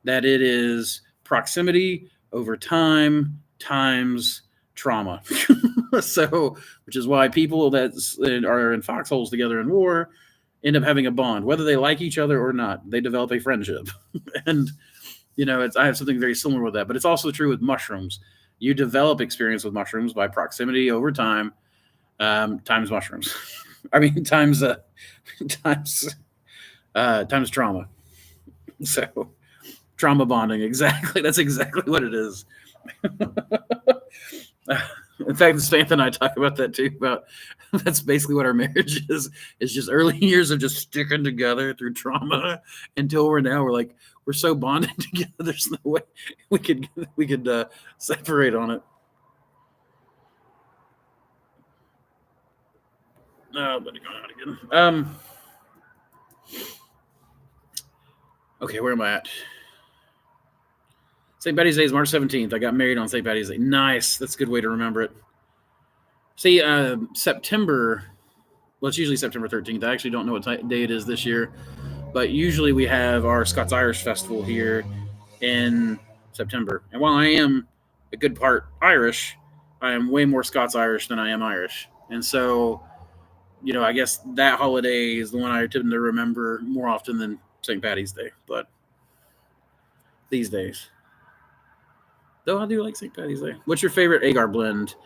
that it is proximity over time times trauma. So, which is why people that are in foxholes together in war end up having a bond, whether they like each other or not. They develop a friendship, and I have something very similar with that. But it's also true with mushrooms. You develop experience with mushrooms by proximity over time, times mushrooms. I mean, times times times trauma. So trauma bonding, exactly. That's exactly what it is. In fact, Samantha and I talk about that too. About that's basically what our marriage is. It's just early years of just sticking together through trauma until we're like we're so bonded together. There's no way we could separate on it. Oh, but going out again. Okay, where am I at? St. Patty's Day is March 17th. I got married on St. Patty's Day. Nice. That's a good way to remember it. See, September, well, it's usually September 13th. I actually don't know what day it is this year, but usually we have our Scots-Irish Festival here in September. And while I am a good part Irish, I am way more Scots-Irish than I am Irish. And so, I guess that holiday is the one I tend to remember more often than St. Patty's Day, but these days. Though I do like St. Patty's Day. What's your favorite agar blend?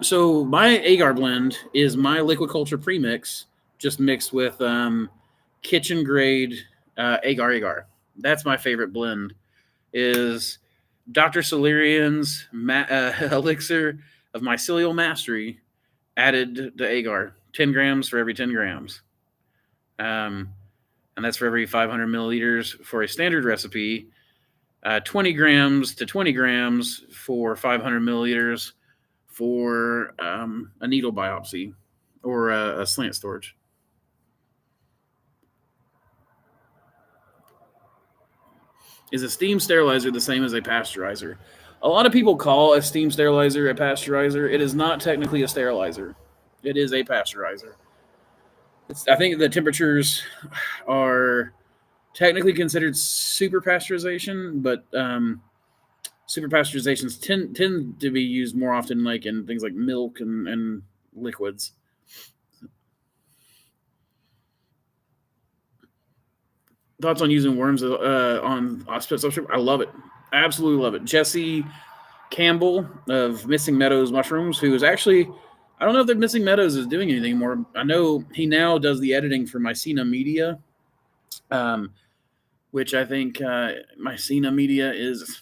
So my agar blend is my liquid culture premix, just mixed with kitchen grade agar. That's my favorite blend. Is Dr. Solarian's elixir of mycelial mastery added to agar, 10 grams for every 10 grams. And that's for every 500 milliliters for a standard recipe. 20 grams to 20 grams for 500 milliliters for a needle biopsy or a slant storage. Is a steam sterilizer the same as a pasteurizer? A lot of people call a steam sterilizer a pasteurizer. It is not technically a sterilizer. It is a pasteurizer. I think the temperatures are technically considered super pasteurization, but super pasteurizations tend to be used more often, like in things like milk and liquids. Thoughts on using worms on spit substrate? I love it. I absolutely love it. Jesse Campbell of Missing Meadows Mushrooms, who is actually, I don't know if the Missing Meadows is doing anything more. I know he now does the editing for Mycena Media, which I think Mycena Media is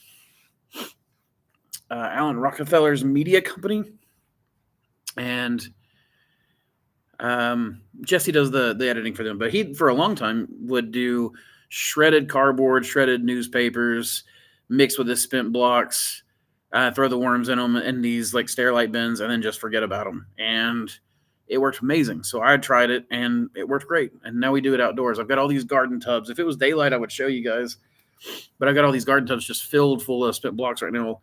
Alan Rockefeller's media company. And Jesse does the editing for them, but he, for a long time, would do shredded cardboard, shredded newspapers, mixed with his spent blocks, throw the worms in them in these like Sterilite bins, and then just forget about them. And it worked amazing. So I tried it, and it worked great. And now we do it outdoors. I've got all these garden tubs. If it was daylight, I would show you guys. But I've got all these garden tubs just filled full of spent blocks right now,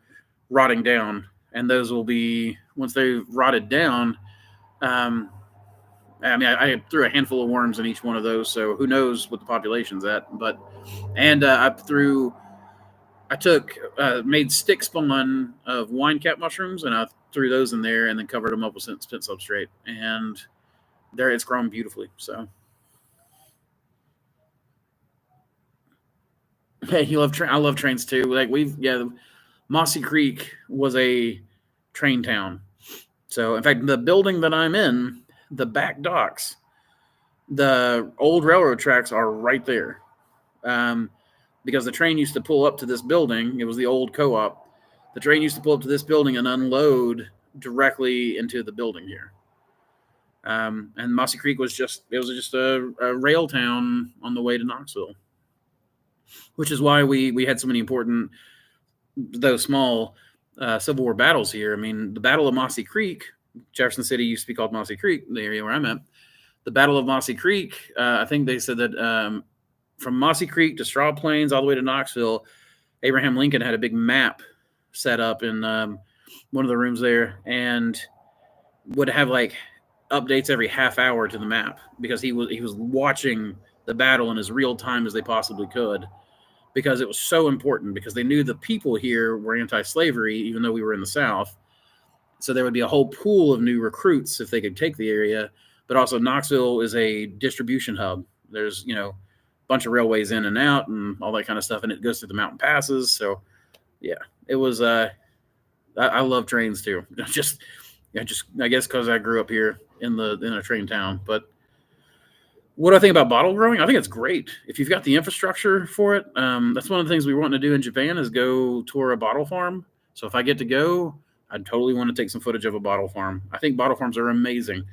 rotting down. And those will be, once they've rotted down, I threw a handful of worms in each one of those, so who knows what the population's at. But I took made stick spawn of wine cap mushrooms, and I threw those in there, and then covered them up with spent substrate, and there it's grown beautifully. So, hey, I love trains too. Like Mossy Creek was a train town. So, in fact, the building that I'm in, the back docks, the old railroad tracks are right there. Because the train used to pull up to this building. It was the old co-op. The train used to pull up to this building and unload directly into the building here. And Mossy Creek was just a rail town on the way to Knoxville, which is why we had so many important those small Civil War battles here. I mean, the Battle of Mossy Creek, Jefferson City used to be called Mossy Creek, the area where I'm at. The Battle of Mossy Creek, I think they said that from Mossy Creek to Straw Plains all the way to Knoxville, Abraham Lincoln had a big map set up in one of the rooms there, and would have like updates every half hour to the map because he was watching the battle in as real time as they possibly could, because it was so important, because they knew the people here were anti-slavery even though we were in the South. So there would be a whole pool of new recruits if they could take the area. But also Knoxville is a distribution hub. There's, a bunch of railways in and out and all that kind of stuff, and it goes through the mountain passes. So yeah, it was I love trains too. I guess because I grew up here in a train town. But what do I think about bottle growing? I think it's great if you've got the infrastructure for it. That's one of the things we want to do in Japan is go tour a bottle farm. So if I get to go, I totally want to take some footage of a bottle farm. I think bottle farms are amazing.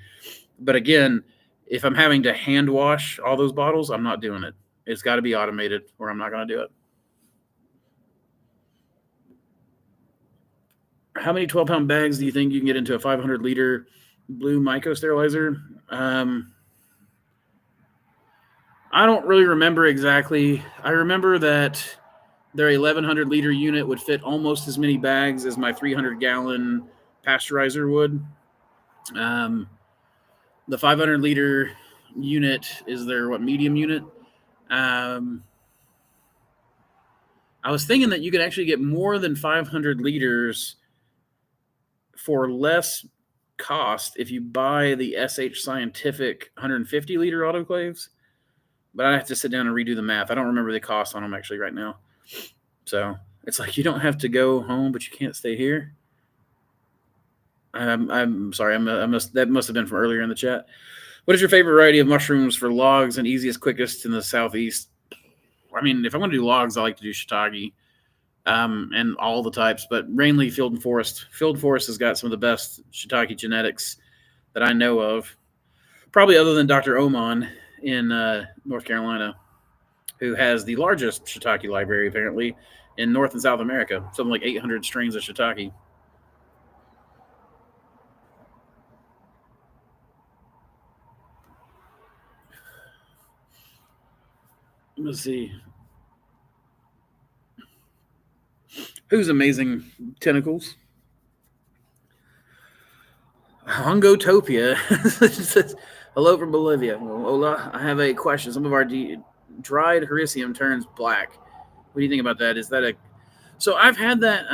But again, if I'm having to hand wash all those bottles, I'm not doing it. It's got to be automated or I'm not going to do it. How many 12-pound bags do you think you can get into a 500-liter blue myco sterilizer? I don't really remember exactly. I remember that their 1,100-liter unit would fit almost as many bags as my 300-gallon pasteurizer would. The 500-liter unit is their medium unit. I was thinking that you could actually get more than 500 liters for less cost if you buy the SH Scientific 150-liter autoclaves. But I have to sit down and redo the math. I don't remember the cost on them actually right now. So it's like you don't have to go home, but you can't stay here. I'm sorry. That must have been from earlier in the chat. What is your favorite variety of mushrooms for logs and easiest, quickest in the Southeast? I mean, if I want to do logs, I like to do shiitake and all the types, but mainly field and forest. Field and forest has got some of the best shiitake genetics that I know of, probably other than Dr. Oman in North Carolina, who has the largest shiitake library apparently in North and South America, something like 800 strains of shiitake. Let's see. Who's amazing tentacles? Hongotopia says, hello from Bolivia. Well, hola, I have a question. Some of our dried hericium turns black. What do you think about that? Is that so I've had that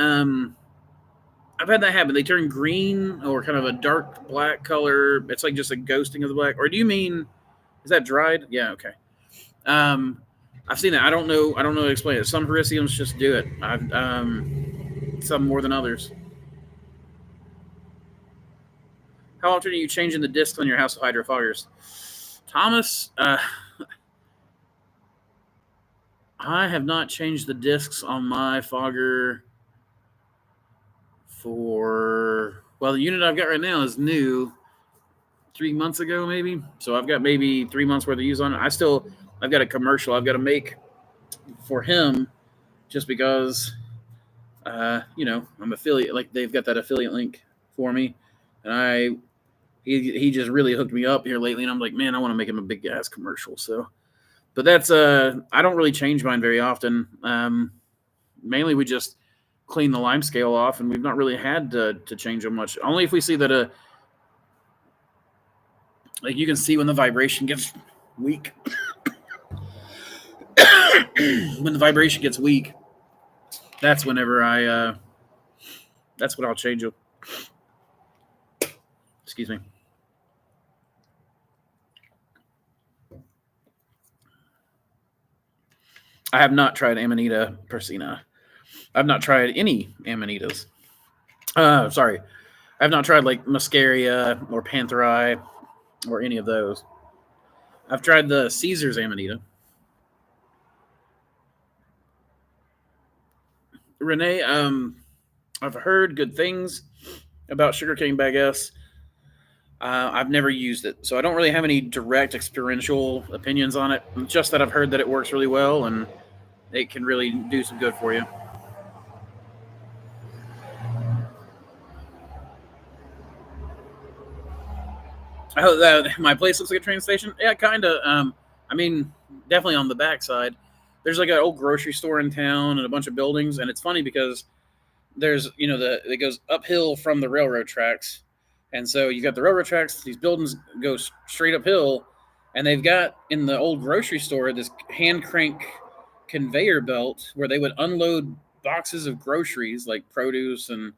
happen. They turn green or kind of a dark black color. It's like just a ghosting of the black. Or do you mean, is that dried? Yeah, okay. I've seen that. I don't know how to explain it. Some hericiums just do it. Some more than others. How often are you changing the discs on your House of Hydrofoggers? Thomas, I have not changed the discs on my fogger the unit I've got right now is new, 3 months ago maybe. So I've got maybe 3 months worth of use on it. I've got a commercial I've got to make for him just because, I'm affiliate. Like they've got that affiliate link for me, and he just really hooked me up here lately, and I'm like, man, I want to make him a big ass commercial. So, but that's I don't really change mine very often. Mainly we just clean the lime scale off, and we've not really had to change them much. Only if we see that like you can see when the vibration gets weak. When the vibration gets weak, that's whenever that's when I'll change them. Excuse me. I have not tried Amanita persina. I've not tried any Amanitas. Sorry. I've not tried like Muscaria or Pantheri or any of those. I've tried the Caesar's Amanita. Renee, I've heard good things about sugarcane bag S. I've never used it, so I don't really have any direct experiential opinions on it. Just that I've heard that it works really well and it can really do some good for you. Oh, my place looks like a train station. Yeah, kind of. I mean, definitely on the backside. There's like an old grocery store in town and a bunch of buildings, and it's funny because there's it goes uphill from the railroad tracks, and so you got the railroad tracks. These buildings go straight uphill, and they've got in the old grocery store this hand crank conveyor belt where they would unload boxes of groceries like produce and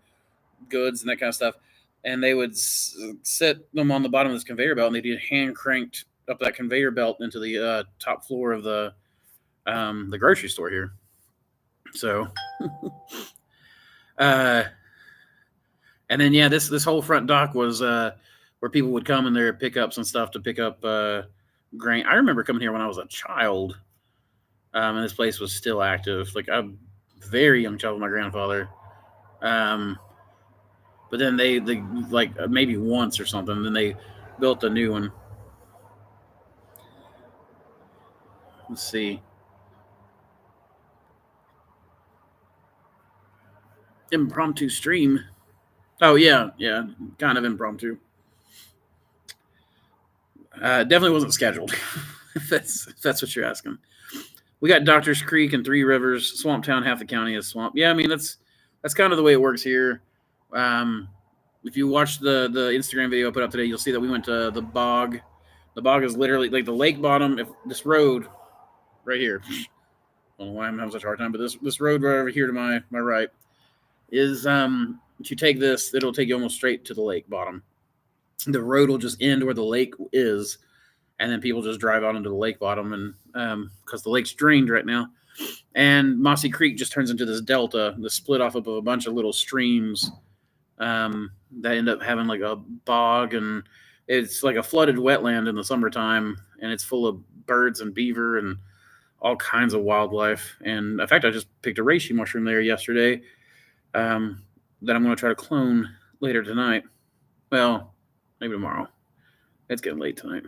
goods and that kind of stuff, and they would set them on the bottom of this conveyor belt, and they'd get hand cranked up that conveyor belt into the top floor of the grocery store here. So, uh, and then yeah, this whole front dock was where people would come in their pickups and stuff to pick up grain. I remember coming here when I was a child, and this place was still active. Like I'm a very young child with my grandfather. But then they like maybe once or something. Then they built a new one. Let's see. Impromptu stream. Oh yeah, kind of impromptu. Definitely wasn't scheduled. if that's what you're asking. We got Doctors Creek and Three Rivers, Swamp Town. Half the county is swamp. Yeah, I mean that's kind of the way it works here. If you watch the Instagram video I put up today, you'll see that we went to the bog. The bog is literally like the lake bottom. If this road right here, I don't know why I'm having such a hard time, but this road right over here to my right is if you take this, it'll take you almost straight to the lake bottom. The road will just end where the lake is, and then people just drive out into the lake bottom, and because the lake's drained right now. And Mossy Creek just turns into this delta, the split off of a bunch of little streams that end up having like a bog, and it's like a flooded wetland in the summertime, and it's full of birds and beaver and all kinds of wildlife. And in fact, I just picked a reishi mushroom there yesterday that I'm going to try to clone later tonight. Well, maybe tomorrow. It's getting late tonight.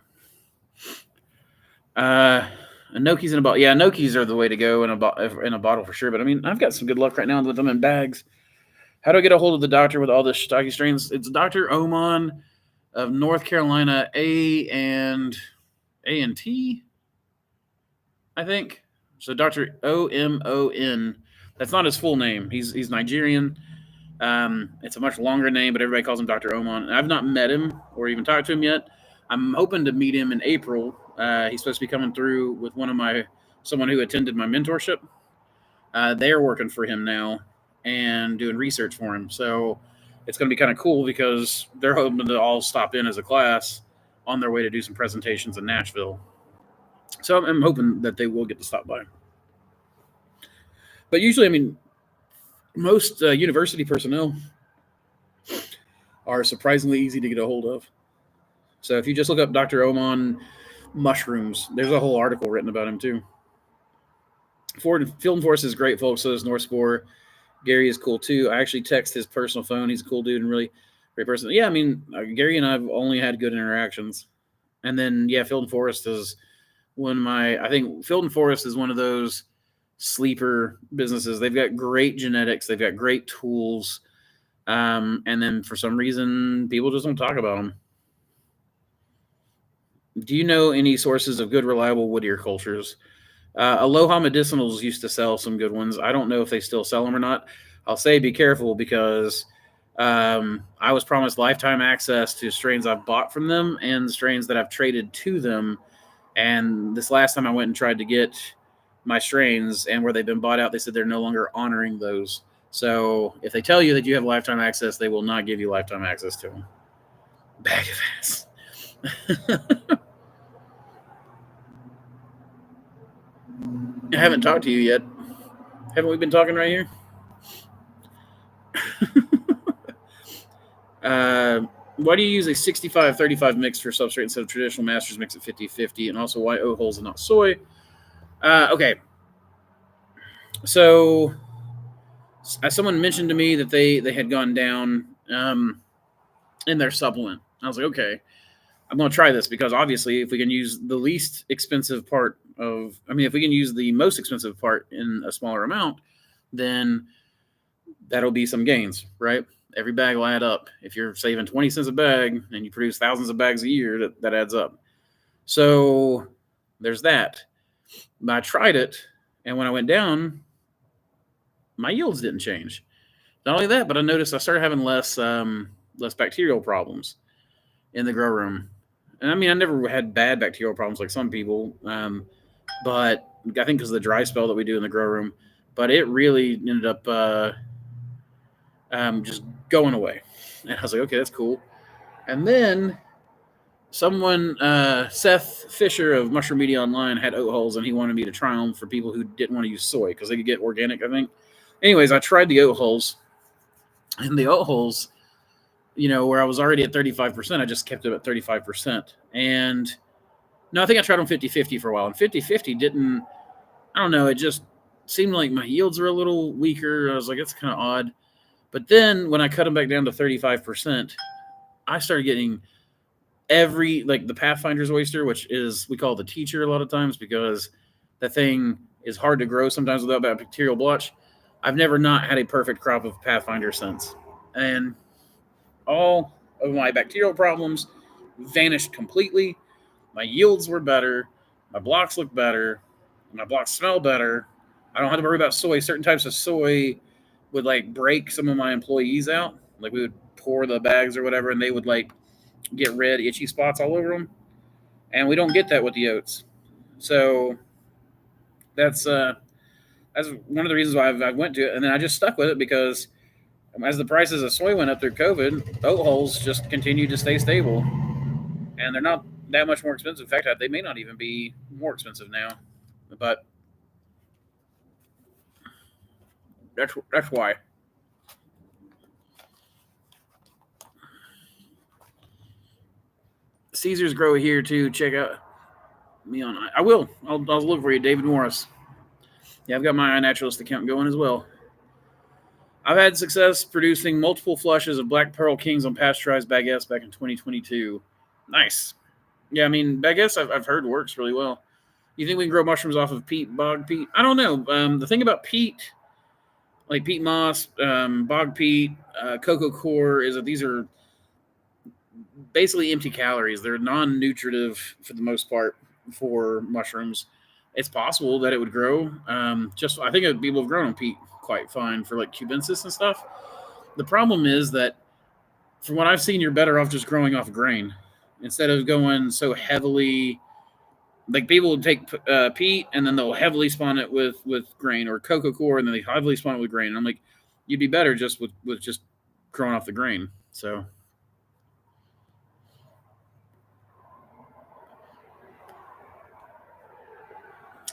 Enoki's in a bottle. Yeah, Enoki's are the way to go in a bottle for sure. But I mean, I've got some good luck right now with them in bags. How do I get a hold of the doctor with all the shiitake strains? It's Dr. Oman of North Carolina, A&T, I think. So Dr. Omon. That's not his full name. He's Nigerian. It's a much longer name, but everybody calls him Dr. Oman. I've not met him or even talked to him yet. I'm hoping to meet him in April. He's supposed to be coming through with someone who attended my mentorship. They're working for him now and doing research for him. So it's going to be kind of cool because they're hoping to all stop in as a class on their way to do some presentations in Nashville. So I'm hoping that they will get to stop by. But usually, I mean, most university personnel are surprisingly easy to get a hold of. So if you just look up Dr. Oman mushrooms, there's a whole article written about him too. Field and Forest is great, folks. So is North Spore. Gary is cool too. I actually text his personal phone. He's a cool dude and really great person. Yeah, I mean, Gary and I've only had good interactions. And then, yeah, Field and Forest is I think Field and Forest is one of those sleeper businesses. They've got great genetics. They've got great tools. And then for some reason, people just don't talk about them. Do you know any sources of good, reliable wood ear cultures? Aloha Medicinals used to sell some good ones. I don't know if they still sell them or not. I'll say be careful because I was promised lifetime access to strains I've bought from them and strains that I've traded to them. And this last time I went and tried to get my strains and where they've been bought out, they said they're no longer honoring those. So if they tell you that you have lifetime access, they will not give you lifetime access to them. Bag of ass. I haven't talked to you yet. Haven't we been talking right here? Why do you use a 65-35 mix for substrate instead of traditional Masters mix at 50-50? And also, why oat holes and not soy? Okay. So, someone mentioned to me that they had gone down in their supplement. I was like, okay, I'm going to try this because obviously if we can use the least expensive part if we can use the most expensive part in a smaller amount, then that'll be some gains, right? every bag will add up. If you're saving 20 cents a bag and you produce thousands of bags a year, that adds up. So there's that. But I tried it, and when I went down, my yields didn't change. Not only that, but I noticed I started having less bacterial problems in the grow room. And I mean, I never had bad bacterial problems like some people, but I think because of the dry spell that we do in the grow room. But it really ended up just going away. And I was like, okay, that's cool. And then someone, Seth Fisher of Mushroom Media Online, had oat hulls, and he wanted me to try them for people who didn't want to use soy because they could get organic, I think. Anyways, I tried the oat hulls, and the oat hulls, where I was already at 35%, I just kept it at 35%. And no, I think I tried on 50-50 for a while, and 50-50 didn't, I don't know, it just seemed like my yields were a little weaker. I was like, it's kind of odd. But then when I cut them back down to 35%, I started getting the Pathfinder's oyster, which is, we call it the teacher a lot of times because that thing is hard to grow sometimes without bacterial blotch. I've never not had a perfect crop of Pathfinder since. And all of my bacterial problems vanished completely. My yields were better. My blocks look better. My blocks smell better. I don't have to worry about soy. Certain types of soy would break some of my employees out. Like we would pour the bags or whatever, and they would get red itchy spots all over them. And we don't get that with the oats. So that's one of the reasons why I went to it. And then I just stuck with it because as the prices of soy went up through COVID, oat hulls just continued to stay stable. And they're not that much more expensive. In fact, they may not even be more expensive now. But that's why. Caesars grow here too. Check out me on. I will. I'll look for you, David Morris. Yeah, I've got my iNaturalist account going as well. I've had success producing multiple flushes of Black Pearl Kings on pasteurized baguettes back in 2022. Nice. Yeah, I mean, baguettes I've heard works really well. You think we can grow mushrooms off of peat, bog peat? I don't know. The thing about peat, like peat moss, bog peat, cocoa core, is that these are basically empty calories. They're non-nutritive for the most part for mushrooms. It's possible that it would grow. I think people have grown on peat quite fine for cubensis and stuff. The problem is that from what I've seen, you're better off just growing off grain instead of going so heavily. Like people would take peat and then they'll heavily spawn it with grain, or cocoa core and then they heavily spawn it with grain. And I'm like, you'd be better just with just growing off the grain. So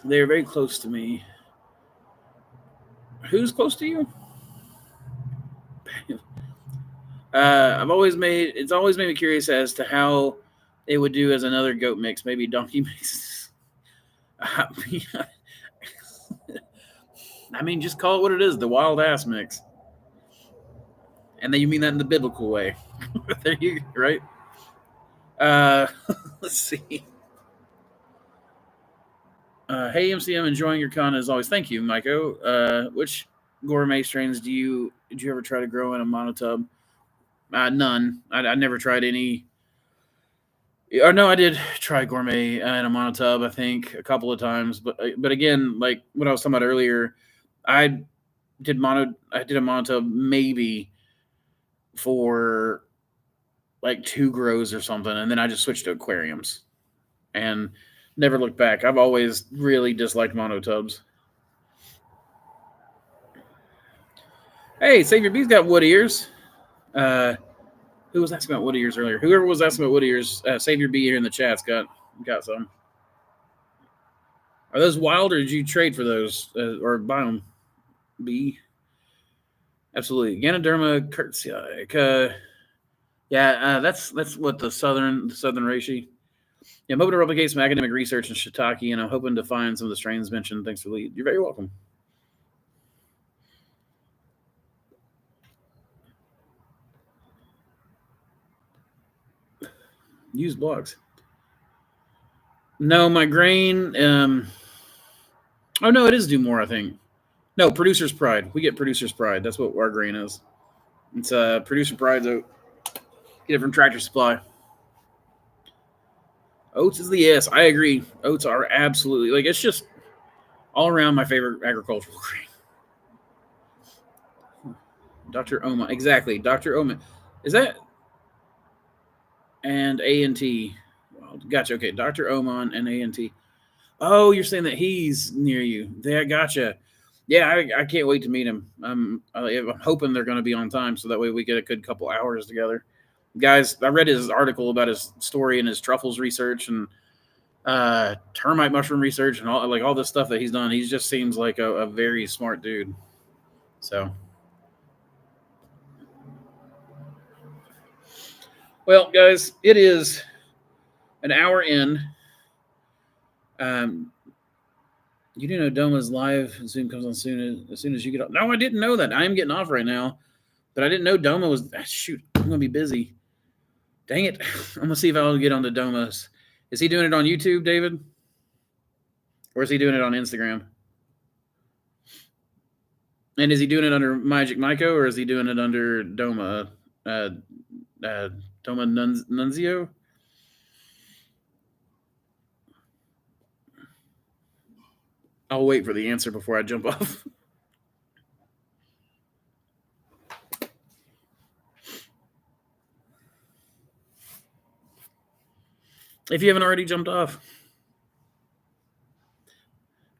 they're very close to me. Who's close to you? It's always made me curious as to how it would do as another goat mix, maybe donkey mix. I mean, just call it what it is, the wild ass mix. And then you mean that in the biblical way. There you go, right? Let's see. Hey, MCM, enjoying your con as always. Thank you, Myco. Which gourmet strains did you ever try to grow in a monotub? None. I never tried any. Or no, I did try gourmet in a monotub, I think, a couple of times. But again, like what I was talking about earlier, I did a monotub maybe for 2 grows or something, and then I just switched to aquariums and never looked back. I've always really disliked monotubs. Hey, Savior B's got wood ears. Who was asking about wood ears earlier? Whoever was asking about wood ears, Savior B here in the chat's got some. Are those wild, or did you trade for those or buy them? B. Absolutely. Ganoderma curtsii. That's what the southern reishi. Yeah, I'm hoping to replicate some academic research in shiitake, and I'm hoping to find some of the strains mentioned. Thanks for the lead. You're very welcome. Use blogs. No, my grain. Oh no, it is do more. I think. No, Producer's Pride. We get Producer's Pride. That's what our grain is. It's Producer Pride's oat. Get it from Tractor Supply. Oats is the yes. I agree. Oats are absolutely, like, it's just all around my favorite agricultural grain. Dr. Oma. Exactly. Dr. Oma. Is that? And A&T. Well, gotcha. Okay. Dr. Oman and A&T. Oh, you're saying that he's near you. Yeah, gotcha. Yeah, I can't wait to meet him. I'm hoping they're going to be on time so that way we get a good couple hours together. Guys, I read his article about his story and his truffles research and termite mushroom research and all this stuff that he's done. He just seems like a very smart dude. So, well, guys, it is an hour in. You do know Doma's live Zoom comes on as soon as you get off. No, I didn't know that. I am getting off right now, but I didn't know Doma was. Shoot, I'm gonna be busy. Dang it! I'm gonna see if I'll get onto Doma's. Is he doing it on YouTube, David, or is he doing it on Instagram? And is he doing it under Magic Myco, or is he doing it under Doma? Doma Nunzio? I'll wait for the answer before I jump off. If you haven't already jumped off.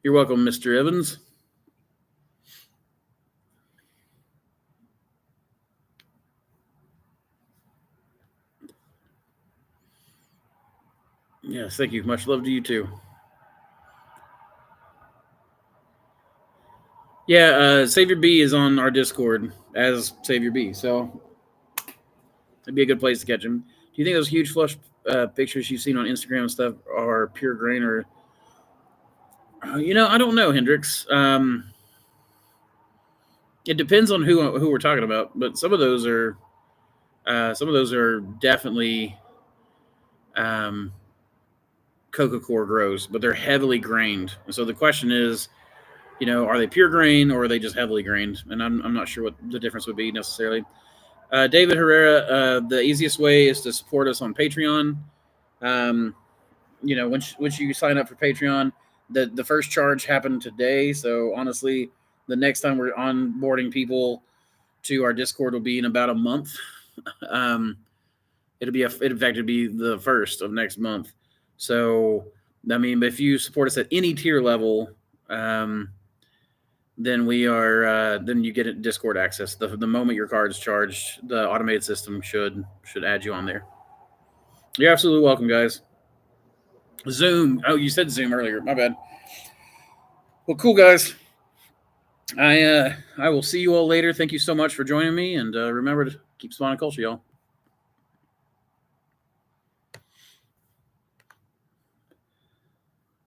You're welcome, Mr. Evans. Yes, thank you. Much love to you too. Yeah, Savior B is on our Discord as Savior B, so it'd be a good place to catch him. Do you think those huge flush pictures you've seen on Instagram and stuff are pure grain, or I don't know, Hendrix. It depends on who we're talking about, but some of those are definitely coca core grows, but they're heavily grained. So the question is, are they pure grain or are they just heavily grained? And I'm not sure what the difference would be necessarily. David Herrera, the easiest way is to support us on Patreon. Once you sign up for Patreon, the first charge happened today. So honestly, the next time we're onboarding people to our Discord will be in about a month. It'll be the first of next month. So, I mean, if you support us at any tier level, then then you get Discord access. The moment your card's charged, the automated system should add you on there. You're absolutely welcome, guys. Zoom. Oh, you said Zoom earlier. My bad. Well, cool, guys. I will see you all later. Thank you so much for joining me, and remember to keep spawning culture, y'all.